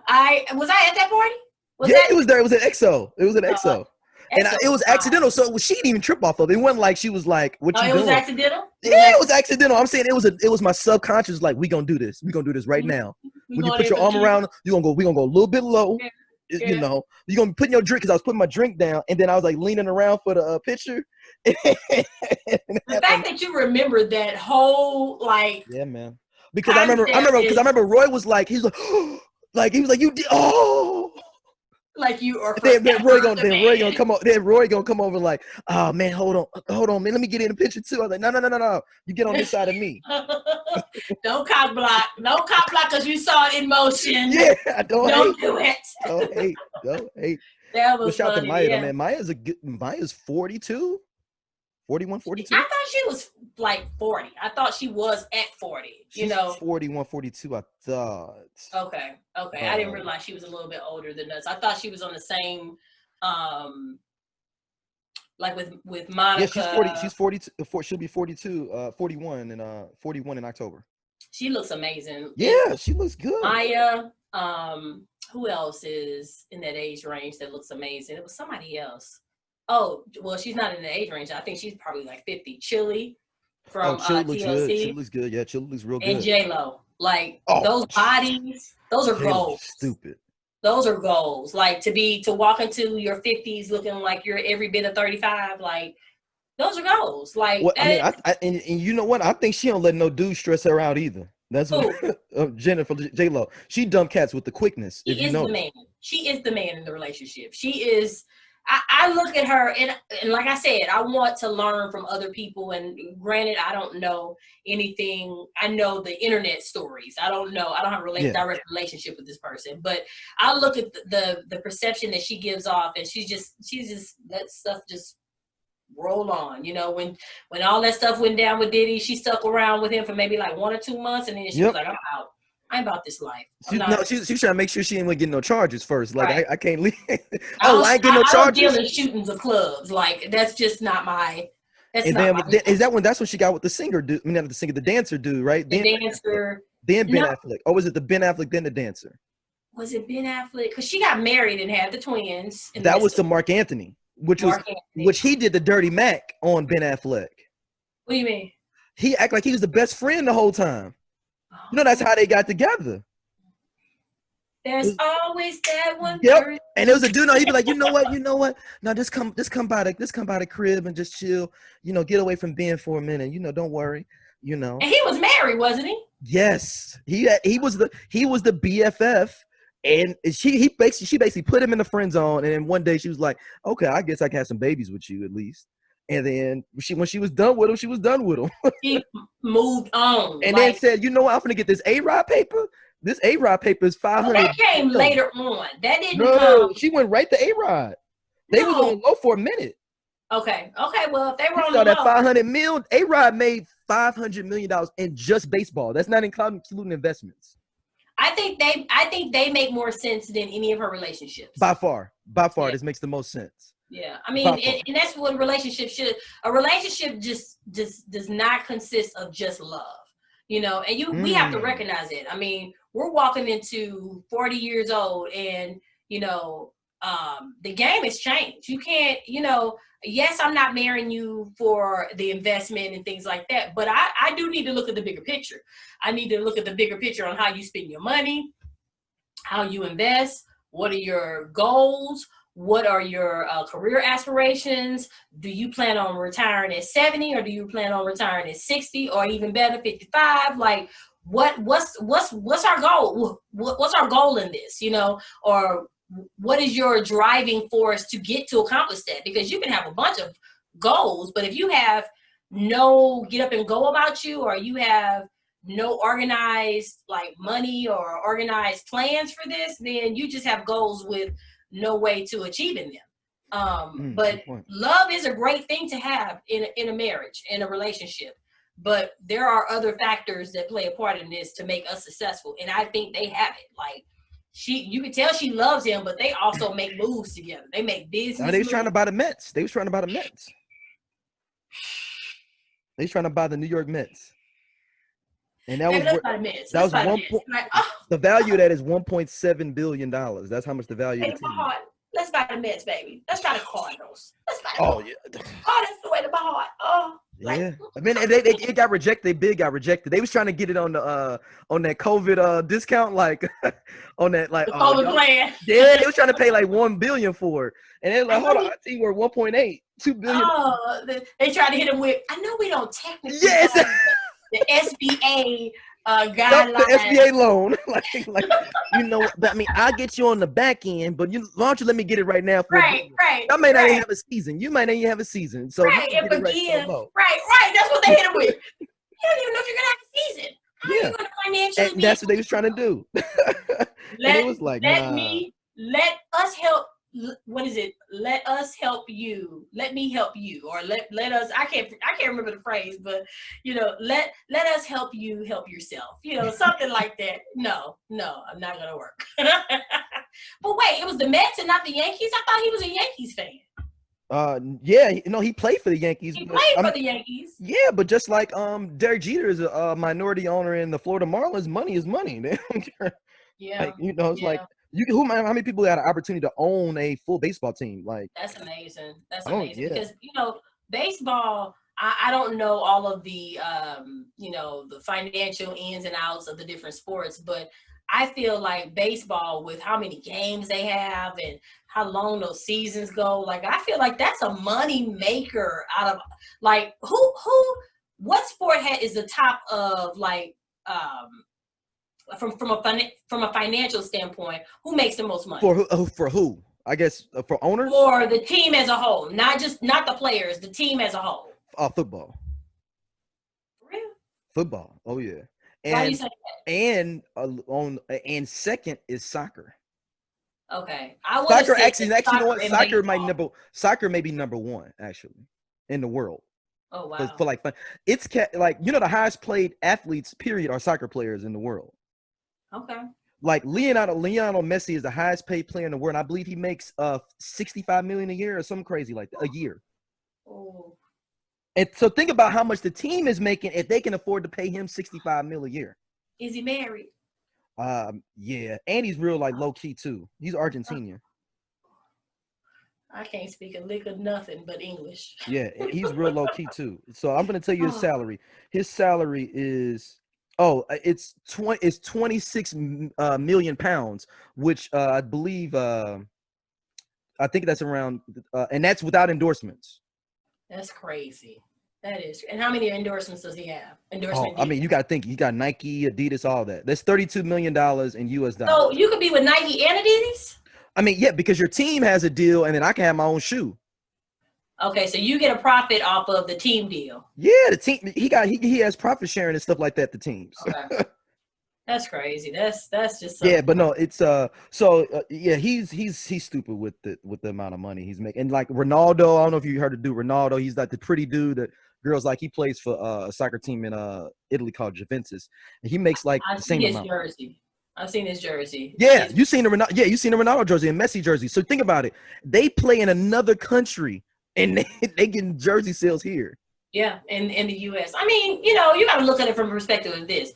Was I at that party? It was there. It was at EXO. It was at EXO. And it was accidental, so she didn't even trip off of it. It wasn't like she was like, "What you doing?" It was accidental. It was accidental. I'm saying it was my subconscious. Like, we gonna do this. We gonna do this right now. When you put your arm around, we gonna go a little bit low. Yeah. You're gonna be putting your drink, because I was putting my drink down, and then I was like leaning around for the picture. The fact that you remember that whole yeah, man. Because I remember Roy was like, he was like you did. Oh. Like you are. Then Roy gonna come over. Then Roy gonna come over like, oh man, hold on, man. Let me get in the picture too. I was like, no. You get on this side of me. Don't cock block. No cock block, because you saw it in motion. Yeah, don't do it. Don't hate. That was shout funny, to Maya, man. Maya's 42, 41, 42. I thought she was like 40. I thought she was at 40. She's 41, 42. I thought. Okay. I didn't realize she was a little bit older than us. I thought she was on the same, like with Monica. Yeah, she's 40. She's 42. She'll be 42, 41 in October. She looks amazing. Yeah, she looks good. Maya. Who else is in that age range that looks amazing? It was somebody else. Oh, well, she's not in the age range. I think she's probably like 50. Chili from Chili looks TLC. good. She looks good. Yeah, Chili looks real good. And J-Lo. Like, those bodies, those are goals. Stupid. Those are goals. Like, to walk into your 50s looking like you're every bit of 35, like, those are goals. Like, well, and you know what? I think she don't let no dude stress her out either. That's what Jennifer J-Lo. She dump cats with the quickness. She is the man. She is the man in the relationship. She is. I look at her and like I said, I want to learn from other people. And granted, I don't know anything. I know the internet stories. I don't have a direct relationship with this person. But I look at the perception that she gives off, and she's just let stuff just roll on. When all that stuff went down with Diddy, she stuck around with him for maybe like 1 or 2 months, and then she was like, I'm out. I'm about this life. She's trying to make sure she ain't gonna get no charges first. Like, right. I can't leave. I ain't getting no charges. I don't deal in shootings of clubs. Like, that's just not my. That's and not then, that's when she got with the singer dude. I mean, not the singer, the dancer dude, right? The dancer. Then Ben Affleck. Or was it the Ben Affleck then the dancer? Was it Ben Affleck? Because she got married and had the twins. That was to Mark Anthony, which he did the Dirty Mac on Ben Affleck. What do you mean? He acted like he was the best friend the whole time. That's how they got together. There's always that one. Yep. And it was a dude. He'd be like, you know what? Now just come by the crib and just chill. Get away from Ben for a minute. Don't worry. And he was married, wasn't he? Yes. He was the BFF, and she basically put him in the friend zone. And then one day she was like, okay, I guess I can have some babies with you at least. And then when she was done with him, she was done with him. She moved on. And then said, I'm going to get this A-Rod paper. This A-Rod paper is $500. That came later on. That didn't come. She went right to A-Rod. They was on low for a minute. Okay. Well, if they were on that $500 million, A-Rod made $500 million in just baseball. That's not including investments. I think they make more sense than any of her relationships. By far, Yeah. this makes the most sense. Yeah, I mean, and that's what a relationship should. A relationship just does not consist of just love, you know. And we have to recognize it. I mean, we're walking into 40 years old, and you know, the game has changed. You can't, you know. Yes, I'm not marrying you for the investment and things like that, but I do need to look at the bigger picture. I need to look at the bigger picture on how you spend your money, how you invest, what are your goals, what are your career aspirations? Do you plan on retiring at 70, or do you plan on retiring at 60, or even better, 55? Like, what's our goal? What's our goal in this? You know, or what is your driving force to get to accomplish that? Because you can have a bunch of goals, but if you have no get up and go about you, or you have no organized like money or organized plans for this, then you just have goals with no way to achieving them. But love is a great thing to have in a marriage, in a relationship. But there are other factors that play a part in this to make us successful. And I think they have it. Like, you can tell she loves him, but they also make moves together. They make business moves. They was trying to buy the Mets. They was trying to buy the New York Mets. And that was one point. Like, the value of that is $1.7 billion. That's how much the value of the team. Let's buy the Mets, baby. Let's buy the Cardinals. Let's buy the Cardinals. Yeah. Oh, that's the way to my heart. Oh. Yeah. I mean, it got rejected. They bid got rejected. They was trying to get it on the on that COVID discount, like on that like COVID plan. Yeah, they was trying to pay like $1 billion for it. And they're like, hold on, I think we're 1.8, $2 billion. Oh, they tried to hit him with, I know we don't technically have the SBA guidelines. The SBA loan. like you know, but I mean, I'll get you on the back end, but why don't you let me get it right now for right. I may not even have a season. You might not even have a season. So and forgive. Right. That's what they hit him with. You don't even know if you're gonna have a season. How are you gonna financially and that's what they was trying to do. It was like, let us help. What is it? Let us help you. Let me help you, or let us. I can't remember the phrase, but you know, let us help you help yourself. You know, something like that. No, I'm not gonna work. But wait, it was the Mets and not the Yankees. I thought he was a Yankees fan. Yeah, he played for the Yankees. He played for the Yankees. Yeah, but just like Derek Jeter is a minority owner in the Florida Marlins, money is money. They don't care. Yeah, like, you know, it's like. How many people got an opportunity to own a full baseball team? Like, that's amazing. That's amazing because you know, baseball. I don't know all of the you know, the financial ins and outs of the different sports, but I feel like baseball, with how many games they have and how long those seasons go, like I feel like that's a money maker out of like what sport is the top of like from a financial standpoint, who makes the most money? For who? I guess for owners? For the team as a whole, not the players, the team as a whole. Football. Really? Football. Oh yeah. And, why do you say that? And second is soccer. Okay. Soccer actually, you know what? Soccer may be number one actually in the world. Oh wow. For like fun, it's like, you know, the highest paid athletes period are soccer players in the world. Okay. Like Leonardo Messi is the highest paid player in the world. I believe he makes $65 million a year or something crazy like that, a year. Oh. And so think about how much the team is making if they can afford to pay him $65 million a year. Is he married? Yeah, and he's real like low key too. He's Argentinian. I can't speak a lick of nothing but English. Yeah, he's real low key too. So I'm gonna tell you his salary. His salary is it's 26 million pounds, which I believe I think that's around and that's without endorsements. That's crazy. That is. And how many endorsements does he have? I mean, you got to think. He got Nike, Adidas, all that. That's $32 million in US dollars. So you could be with Nike and Adidas? I mean, yeah, because your team has a deal, and then I can have my own shoe. Okay, so you get a profit off of the team deal. Yeah, the team he has profit sharing and stuff like that. The teams. Okay. That's crazy. That's just something. Yeah, but no, it's yeah, he's stupid with the amount of money he's making. And like Ronaldo, I don't know if you heard of dude Ronaldo. He's like the pretty dude that girls like. He plays for a soccer team in Italy called Juventus, and he makes like the same amount. Jersey. I've seen his jersey. Yeah, you seen the Ronaldo. Yeah, you seen the Ronaldo jersey and Messi jersey. So think about it. They play in another country and they getting jersey sales here. Yeah, in the US. I mean, you know, you got to look at it from the perspective of this.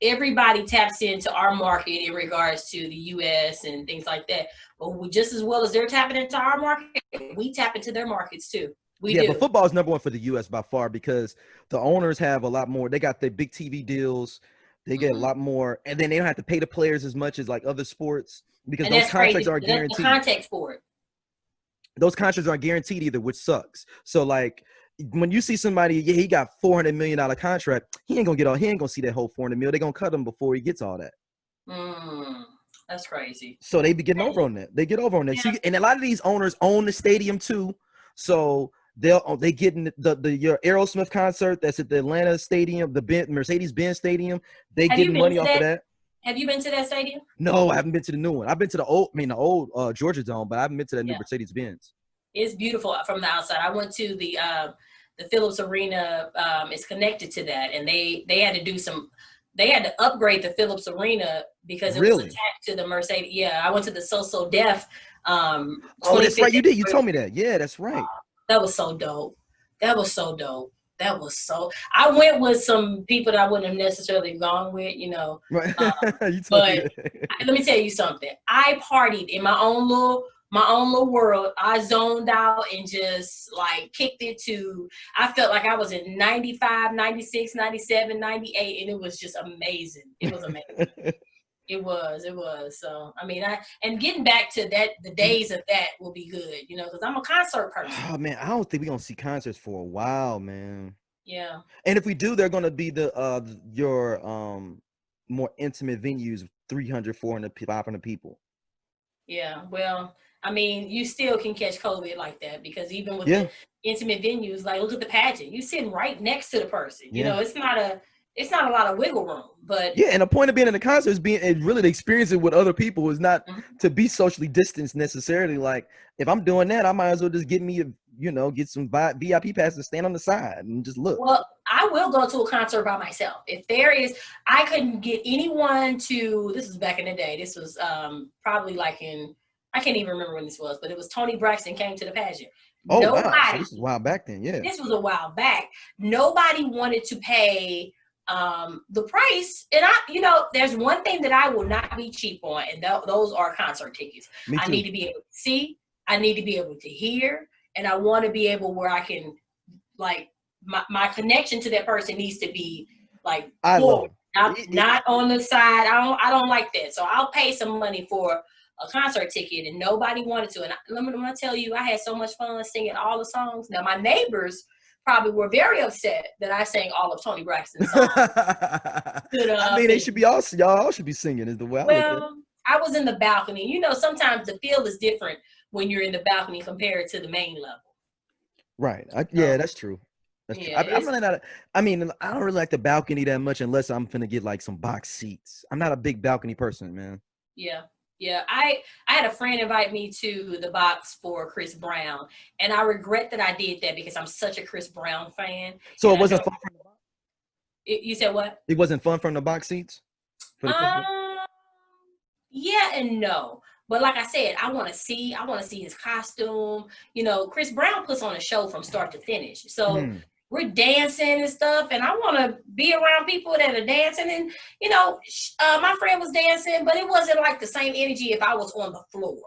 Everybody taps into our market in regards to the US and things like that. But we, just as well as they're tapping into our market, we tap into their markets too. We do. But football is number one for the US by far because the owners have a lot more. They got their big TV deals. They get a lot more, and then they don't have to pay the players as much as like other sports because those contracts are guaranteed. That's the context for it. Those contracts aren't guaranteed either, which sucks. So like when you see somebody, yeah, he got $400 million contract, he ain't gonna see that whole $400 million. They're gonna cut him before he gets all that. That's crazy. So they be getting over on that. They get over on that. Yeah. See, and a lot of these owners own the stadium too. So they getting your Aerosmith concert that's at the Atlanta Stadium, the Mercedes-Benz Stadium. They getting money off of that. Have you been to that stadium? No, I haven't been to the new one. I've been to the old Georgia Dome, but I haven't been to that new Mercedes-Benz. It's beautiful from the outside. I went to the Phillips Arena. It's connected to that, and they had to do some. They had to upgrade the Phillips Arena because it was attached to the Mercedes. Yeah, I went to the So Def. Oh, that's right. You did. You told me that. Yeah, that's right. That was so dope. I went with some people that I wouldn't have necessarily gone with, you know. Right. But let me tell you something. I partied in my own little world. I zoned out and just like kicked it to, I felt like I was in 95, 96, 97, 98, and it was just amazing. It was amazing. It was. So, I mean, and getting back to that, the days of that will be good, you know, because I'm a concert person. Oh, man, I don't think we're going to see concerts for a while, man. Yeah. And if we do, they're going to be your more intimate venues, 300, 400, 500 people. Yeah, well, I mean, you still can catch COVID like that because even with the intimate venues, like look at the pageant, you're sitting right next to the person. You know, it's not a lot of wiggle room, but and the point of being in the concert is really to experience it with other people is not to be socially distanced necessarily. Like if I'm doing that, I might as well just get some VIP passes and stand on the side and just look. Well, I will go to a concert by myself. If there is, I couldn't get anyone to, this was back in the day. This was probably like I can't even remember when this was, but it was Toni Braxton came to the pageant. Oh, wow. So this is a while back then. Yeah. This was a while back. Nobody wanted to pay the price, and there's one thing that I will not be cheap on, and those are concert tickets. I need to be able to see, I need to be able to hear, and I want to be able where I can, like, my connection to that person needs to be like not on the side. I don't like that, so I'll pay some money for a concert ticket, and nobody wanted to. And I'm gonna tell you, I had so much fun singing all the songs. Now my neighbors probably were very upset that I sang all of Toni Braxton's songs. I mean, they should be y'all all should be singing is the way. Well, I was in the balcony. You know, sometimes the feel is different when you're in the balcony compared to the main level. Right. That's true. That's true. I'm really not. I don't really like the balcony that much unless I'm finna get like some box seats. I'm not a big balcony person, man. Yeah. Yeah, I had a friend invite me to the box for Chris Brown, and I regret that I did that because I'm such a Chris Brown fan. So it wasn't fun from the box? You said what? It wasn't fun from the box seats? Yeah and no. But like I said, I want to see his costume. You know, Chris Brown puts on a show from start to finish. So we're dancing and stuff, and I want to be around people that are dancing. And, my friend was dancing, but it wasn't like the same energy if I was on the floor.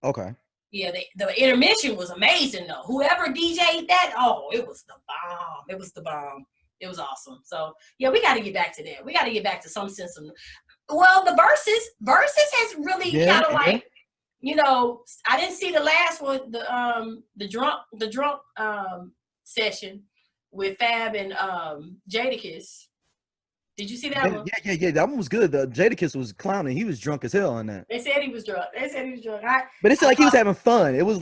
Okay. Yeah, the intermission was amazing, though. Whoever DJ'd that, it was the bomb. It was the bomb. It was awesome. So, yeah, we got to get back to that. We got to get back to some sense of, well, the verses has really kind of like, I didn't see the last one, the drunk session with Fab and Jadakiss. Did you see that one? Yeah. That one was good. The Jadakiss was clowning. He was drunk as hell on that. They said he was drunk. But it's like he was having fun. It was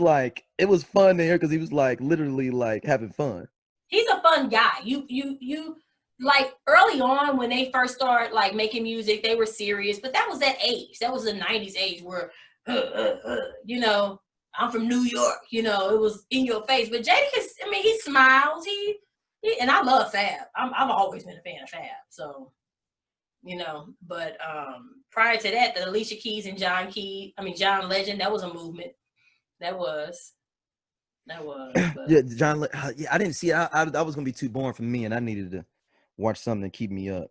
fun to hear because he was like literally like having fun. He's a fun guy. You like early on when they first started like making music, they were serious, but that was that age. That was the 90s age where I'm from New York, it was in your face. But Jadakiss, he smiles. And I love Fab. I've always been a fan of Fab. So you know. But prior to that, the Alicia Keys and John Legend, that was a movement. That was. But Yeah, yeah, I didn't see. I was gonna be too boring for me, and I needed to watch something to keep me up.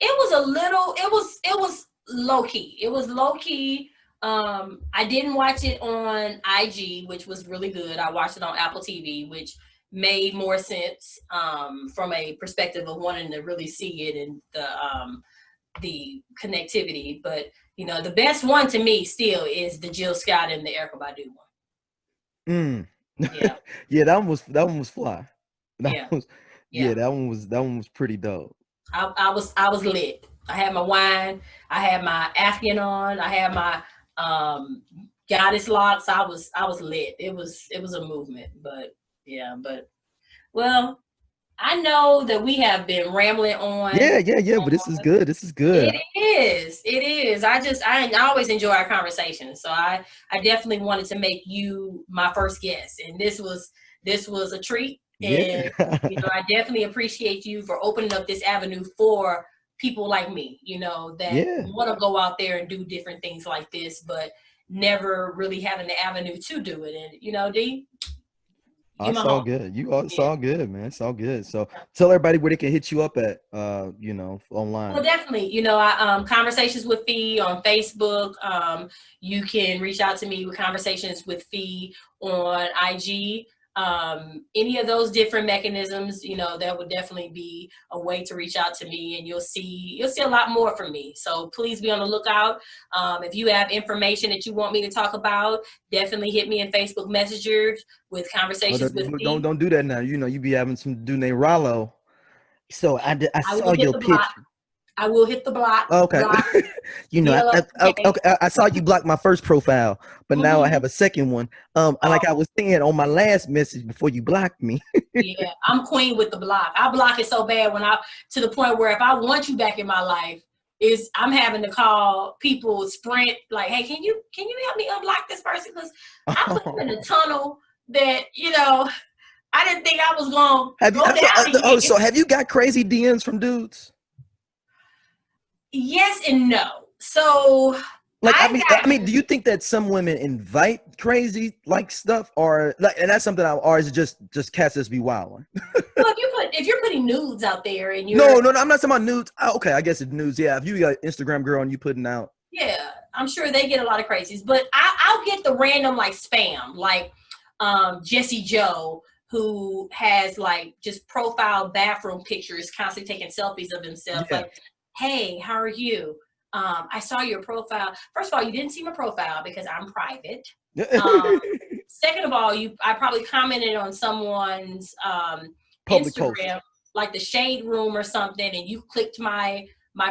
it was a little. It was low key. It was low key. I didn't watch it on IG, which was really good. I watched it on Apple TV, which made more sense from a perspective of wanting to really see it and the connectivity. But you know, the best one to me still is the Jill Scott and the Erykah Badu one. Yeah, Yeah, that one was fly. That yeah, was yeah. that one was pretty dope. I was lit. I had my wine. I had my Afghan on. I had my goddess locks. I was lit. It was a movement. But yeah, but well, I know that we have been rambling on. Yeah. But this is good. This is good. It is. It is. I always enjoy our conversations. So I definitely wanted to make you my first guest, and this was a treat. And you know, Yeah. I definitely appreciate you for opening up this avenue for people like me, you know, that Yeah. want to go out there and do different things like this, but never really having the avenue to do it. And you know, D, Oh, you my it's all home. good. It's Yeah. all good, man. It's all good. So tell everybody where they can hit you up at, Well, online. definitely. You know, I Conversations with Fee on Facebook. You can reach out to me with Conversations with Fee on IG. Any of those different mechanisms, you know, that would definitely be a way to reach out to me, and you'll see a lot more from me. So please be on the lookout. If you have information that you want me to talk about, definitely hit me in Facebook Messengers with Oh, Conversations with Fee. don't do that now. You know, you be having some dude named Rollo. So I I saw will hit your the block. picture. I will hit the block. Okay. Block. You know, BLOK. I saw you block my first profile, but now I have a second one. Like I Oh, was saying on my last message before you blocked me. yeah, I'm queen with the block. I block it so bad to the point where if I want you back in my life, is I'm having to call people sprint like, hey, can you help me unblock this person? Because I put them in a tunnel that, you know, I didn't think I was gonna Have you? go down again. So have you got crazy DMs from dudes? Yes and no. So Like, I got, do you think that some women invite crazy like stuff, or like, and that's something, or is it just cats just be wild? well, if you're putting nudes out there and No, you're, I'm not talking about nudes. Okay, I guess it's nudes. Yeah, if you got Instagram girl and you putting out, yeah, I'm sure they get a lot of crazies, but I'll get the random like spam, like Jesse Joe, who has like just profile bathroom pictures, constantly taking selfies of himself. yeah. Like, hey, how are you? I saw your profile. First of all, you didn't see my profile because I'm private. Um, Second of all, I probably commented on someone's Public post. Instagram, like the shade room or something, and you clicked my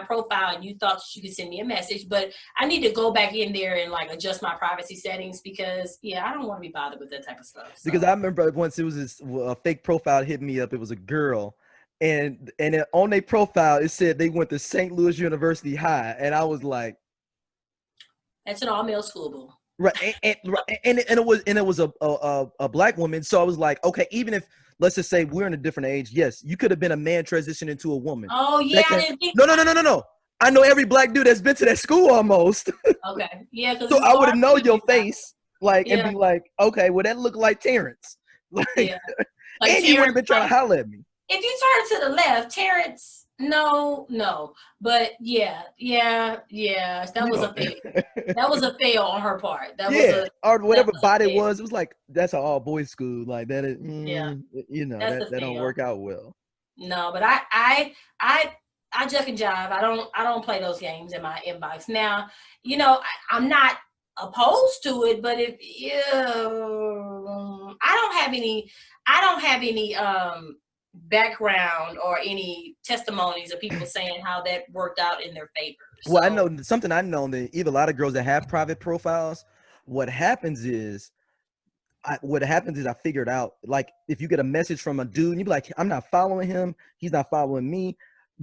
profile and you thought you could send me a message. But I need to go back in there and like adjust my privacy settings because yeah, I don't want to be bothered with that type of stuff. Because I So remember once it was this fake profile hit me up. It was a girl, and on their profile it said they went to St. Louis University High, and I was like, that's an all male school, boo. right, and it was a black woman. So I was like, okay, even if let's just say we're in a different age, yes, you could have been a man transitioning into a woman. Oh yeah, I didn't think. No. I know every black dude that's been to that school almost. Okay, yeah, because So it's I would have hard for known you your guys. face, like, and Yeah, be like, okay, well that looked like Terrence. Like, yeah. Like and you would have Terrence, been trying to holler at me. if you turn to the left, Terrence, no. But yeah, that You was know. a fail. That was a fail on her part. Yeah, or That whatever was a body it fail. was. It was like that's an all boys school. Like that is, Yeah, that's the that don't fail. work out well. No, but I juck and jive. I don't play those games in my inbox. Now, you know, I'm not opposed to it, but if I don't have any background or any testimonies of people saying how that worked out in their favor. Well, I So know something. I know that even a lot of girls that have private profiles, what happens is I figured out, like, if you get a message from a dude and you be like, I'm not following him, he's not following me.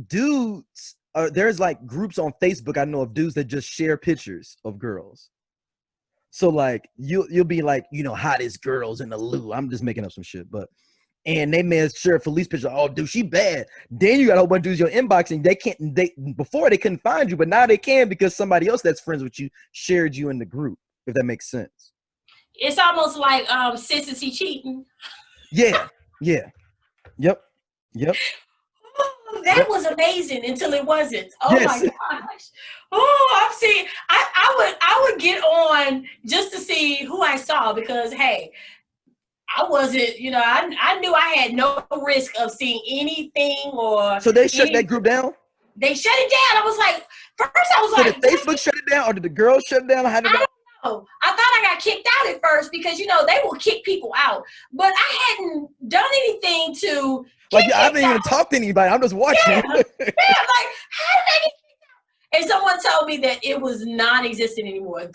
Dudes, there's like groups on Facebook I know of dudes that just share pictures of girls. So like you'll be like, hottest girls in the loo. I'm just making up some shit, but and they may have shared Felice picture. Oh, dude, she bad. Then you got a whole bunch of dudes in your inbox, and before they couldn't find you, but now they can because somebody else that's friends with you shared you in the group. If that makes sense. It's almost like sis, is he cheating? Yeah. Yep. That was amazing until it wasn't. Oh yes. my gosh. Oh, I've seen. I would get on just to see who I saw because hey, I wasn't. I knew I had no risk of seeing anything or. So they shut that group down. They shut it down. I was like, first I was so like, did Facebook shut it down, or did the girls shut it down? How did I don't know. I thought I got kicked out at first because they will kick people out, but I hadn't done anything to. Like I haven't even talked to anybody. I'm just watching. Yeah, like how did I get kicked out? And someone told me that it was non-existent anymore.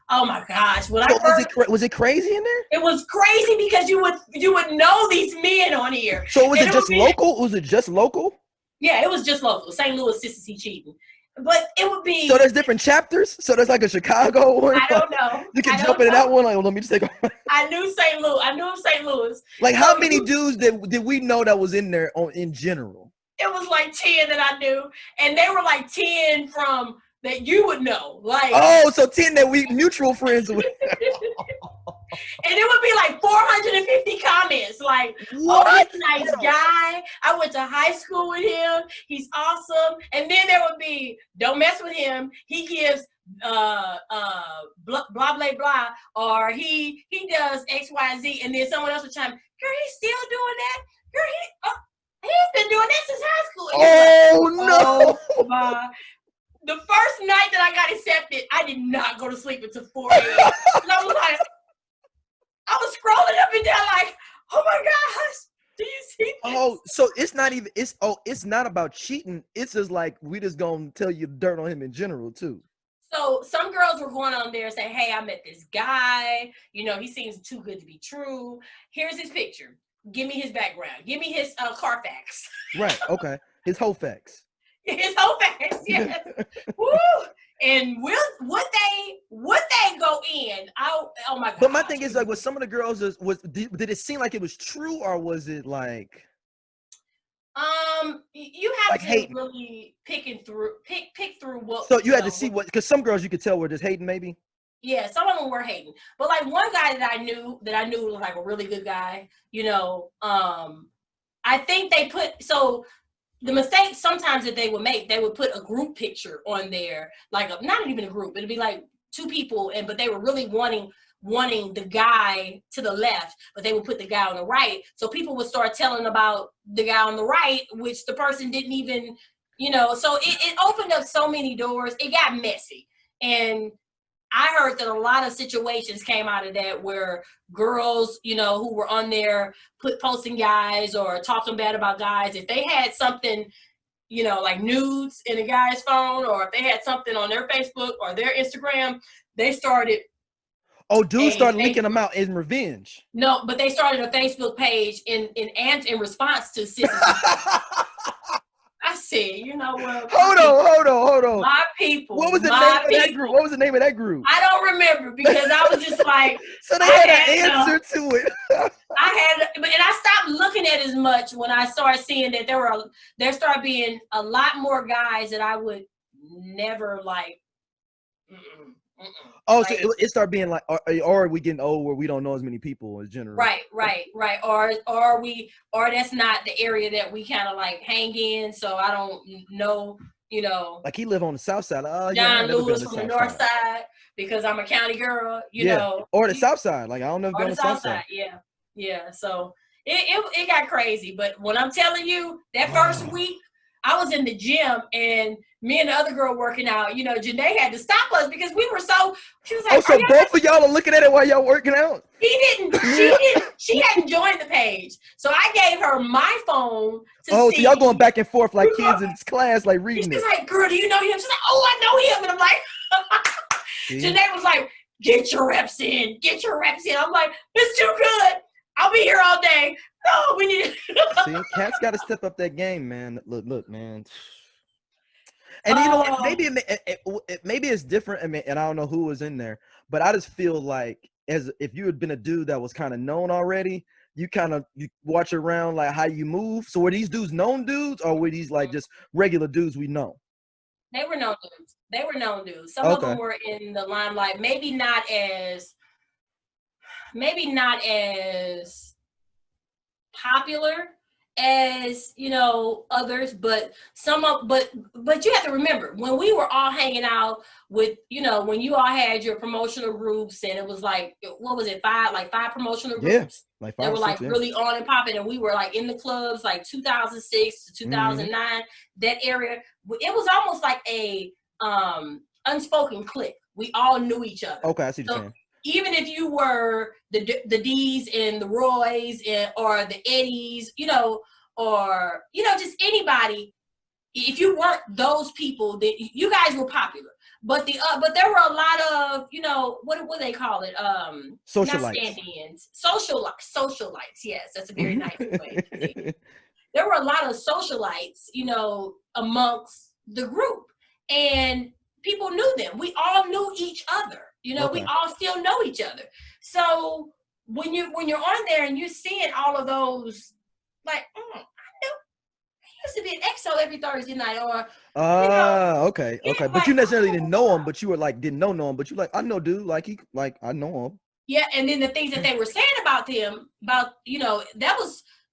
Oh my gosh! Was it crazy in there? It was crazy because you would know these men on here. So was it just local? Was it just local? Yeah, it was just local. St. Louis, Sissy cheating. But it would be. So there's different chapters. So there's like a Chicago one. I don't know. You can jump into that one. Like, well, let me just take. I knew St. Louis. I knew St. Louis. Like, how many dudes did we know that was in there in general? It was like 10 that I knew, and they were like 10 from that you would know. Like, so 10 that we mutual friends with. And it would be like 450 comments. Like, what? Oh, he's a nice guy. I went to high school with him. He's awesome. And then there would be, don't mess with him. He gives blah blah blah blah, or he does XYZ, and then someone else would chime, girl, he's still doing that. Girl, he's been doing that since high school. Oh no. My. The first night that I got accepted, I did not go to sleep until 4 a.m. And I was scrolling up and down like, oh my gosh, do you see this? Oh, so it's not about cheating. It's just like, we just gonna tell you dirt on him in general too. So some girls were going on there saying, hey, I met this guy. He seems too good to be true. Here's his picture. Give me his background. Give me his Carfax. Right, okay. His whole facts. His whole facts, yes. Woo! And would they go in? Oh my God. But my thing is, like, with some of the girls, did it seem like it was true, or was it like? You have like to hating. really pick through what. So you had to see what, because some girls you could tell were just hating, maybe. Yeah, some of them were hating, but like one guy that I knew was like a really good guy. I think they put the mistake sometimes that they would make, they would put a group picture on there, like not even a group. It'd be like two people, but they were really wanting the guy to the left, but they would put the guy on the right. So people would start telling about the guy on the right, which the person didn't even, so it opened up so many doors. It got messy. And I heard that a lot of situations came out of that where girls, who were on there posting guys or talking bad about guys, if they had something, like nudes in a guy's phone, or if they had something on their Facebook or their Instagram, they started. Oh, dudes started leaking them out in revenge. No, but they started a Facebook page in response to Sissy. I said, you know what? Hold on. My people. What was the name of that group? What was the name of that group? I don't remember because I was just like. So they had an answer to it. And I stopped looking at as much when I started seeing that there started being a lot more guys that I would never like. Oh, like, so it started being like, or are we getting old where we don't know as many people in general? Right. Or that's not the area that we kind of like hang in. So I don't know, Like he live on the south side. John Lewis from the north side because I'm a county girl, you know. Or the south side. Like I don't know if on the south side. Yeah. So it got crazy. But when I'm telling you that first week, I was in the gym and me and the other girl working out, Janae had to stop us because we were she was like, oh, so both of y'all are looking at it while y'all working out? She hadn't joined the page. So I gave her my phone to see. Oh, so y'all going back and forth like kids in class, like reading She's it. like, girl, do you know him? She's like, oh, I know him. And I'm like, Janae was like, get your reps in. I'm like, it's too good. I'll be here all day. No, we need to. See, cats got to step up that game, man. Look, man. And you know what? Maybe it's different. I mean, and I don't know who was in there, but I just feel like if you had been a dude that was kind of known already, you kind of you watch around like how you move. So were these dudes known dudes, or were these like just regular dudes we know? They were known dudes. They were known dudes. Some of Okay. them were in the limelight. Maybe not as popular as, you know, others, but but you have to remember, when we were all hanging out with, you know, when you all had your promotional groups, and it was like, what was it, five promotional groups, like they 5 were or like 6, yeah. really on and popping, and we were like in the clubs like 2006 to 2009, that area. It was almost like a unspoken clique. We all knew each other. Okay, I see what you're saying. Even if you were the D's and the Roys or the Eddies, you know, or, you know, just anybody, if you weren't those people, then you guys were popular. But there were a lot of, you know, what they call it? Socialites. Not stand-ins. Socialites. Yes, that's a very nice way. There were a lot of socialites, you know, amongst the group, and people knew them. We all knew each other. You know, we all still know each other. So when you're on there and you're seeing all of those, like, I know he used to be an EXO every Thursday night, or okay. But like, you necessarily didn't know him, but you were like didn't know him, but you like, I know dude, like I know him. Yeah, and then the things that they were saying about him, you know,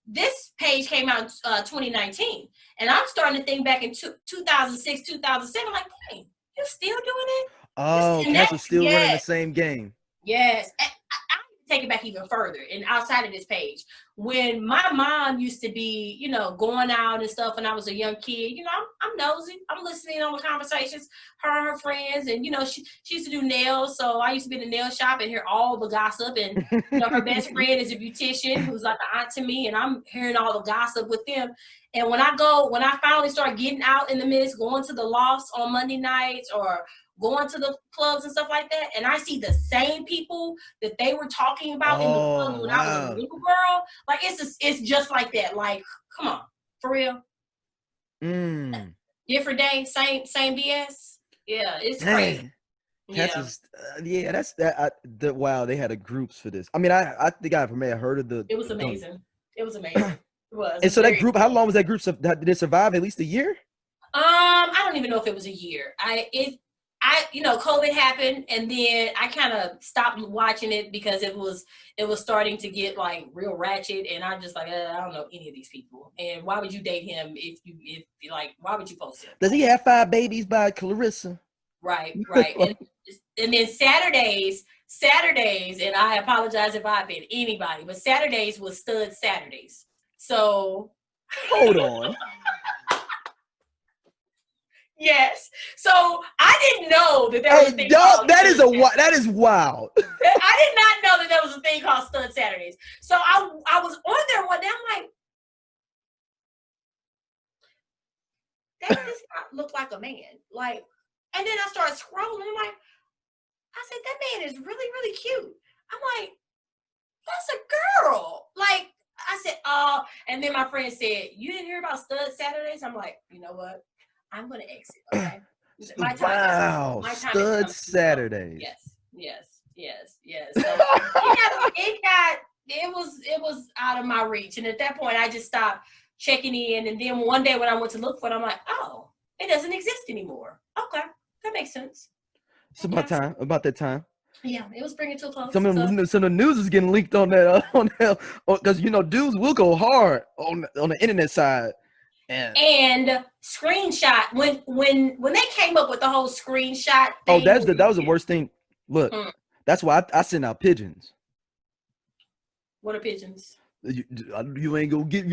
this page came out in 2019, and I'm starting to think back in 2006, 2007, like, dang, you're still doing it? Oh, cats are still running the same game. Yes. I take it back even further, and outside of this page, when my mom used to be, you know, going out and stuff when I was a young kid, you know, I'm nosy. I'm listening on the conversations, her and her friends, and, you know, she used to do nails, so I used to be in the nail shop and hear all the gossip, and, you know, her best friend is a beautician who's like an aunt to me, and I'm hearing all the gossip with them. And when I finally start getting out in the midst, going to the lofts on Monday nights or going to the clubs and stuff like that, and I see the same people that they were talking about in the clubs when I was a little girl, like, it's just like that. Like, come on, for real. Different day, same BS. Yeah, it's crazy. Yeah, that's that. Wow, they had a groups for this. I mean, I think I may have heard of the. It was amazing. It was amazing. It was. And so that group, how long was that group? Did it survive at least a year? I don't even know if it was a year. You know, COVID happened, and then I kind of stopped watching it because it was starting to get like real ratchet, and I'm just like, I don't know any of these people, and why would you date him if like, why would you post him? Does he have 5 babies by Clarissa? Right. And then Saturdays, and I apologize if I offend anybody, but Saturdays was Stud Saturdays. So hold on. Yes. So I didn't know that there was a thing called that is wild. I did not know that there was a thing called Stud Saturdays. So I was on there one day. I'm like, that does not look like a man. Like, and then I started scrolling. I'm like, I said, that man is really, really cute. I'm like, that's a girl. Like, I said, and then my friend said, you didn't hear about Stud Saturdays? I'm like, you know what? I'm going to exit, okay? My Stud Saturdays. Yes. So it was out of my reach. And at that point, I just stopped checking in. And then one day when I went to look for it, I'm like, oh, it doesn't exist anymore. Okay, that makes sense. It's about that time. Yeah, it was bringing to a close. Some of the news is getting leaked on that, because, you know, dudes will go hard on the internet side. And screenshot when they came up with the whole screenshot thing. That was the worst thing. Look, that's why I send out pigeons. What are pigeons? You ain't gonna get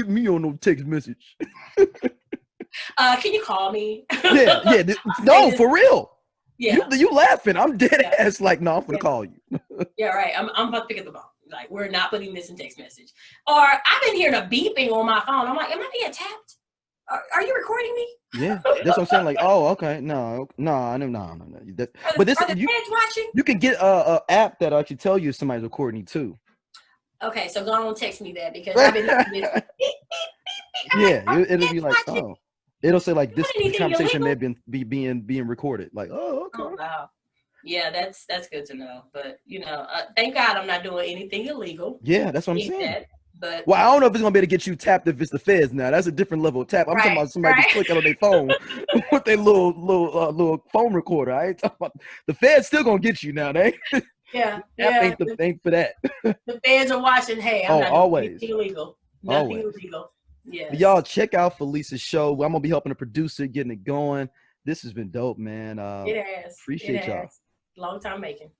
me on no text message. Can you call me? yeah. No, for real. Yeah. You laughing? I'm dead ass. Like, no, I'm gonna call you. Yeah, right. I'm about to pick up the phone. Like, we're not putting this in text message. Or I've been hearing a beeping on my phone. I'm like, am I being tapped? Are you recording me? Yeah, that's what I'm saying. Like, oh, okay, no. But this, watching? You can get a app that actually tell you if somebody's recording you too. Okay, so go on, text me that, because I've been this. Yeah, it'll be like, oh, it'll say like this conversation may be being recorded. Like, oh, okay. Oh, wow. Yeah, that's good to know. But thank God I'm not doing anything illegal. Yeah, that's what I'm saying. That, but well, I don't know if it's gonna be able to get you tapped if it's the feds now. That's a different level of tap. I'm talking about somebody just clicking on their phone with their little phone recorder. I ain't talking about the feds still gonna get you now. They yeah. ain't for that. The feds are watching. Hey, I'm not doing anything illegal. Nothing illegal. Yeah. Y'all check out Felice's show. I'm gonna be helping the producer getting it going. This has been dope, man. It has. Appreciate y'all. Long time making.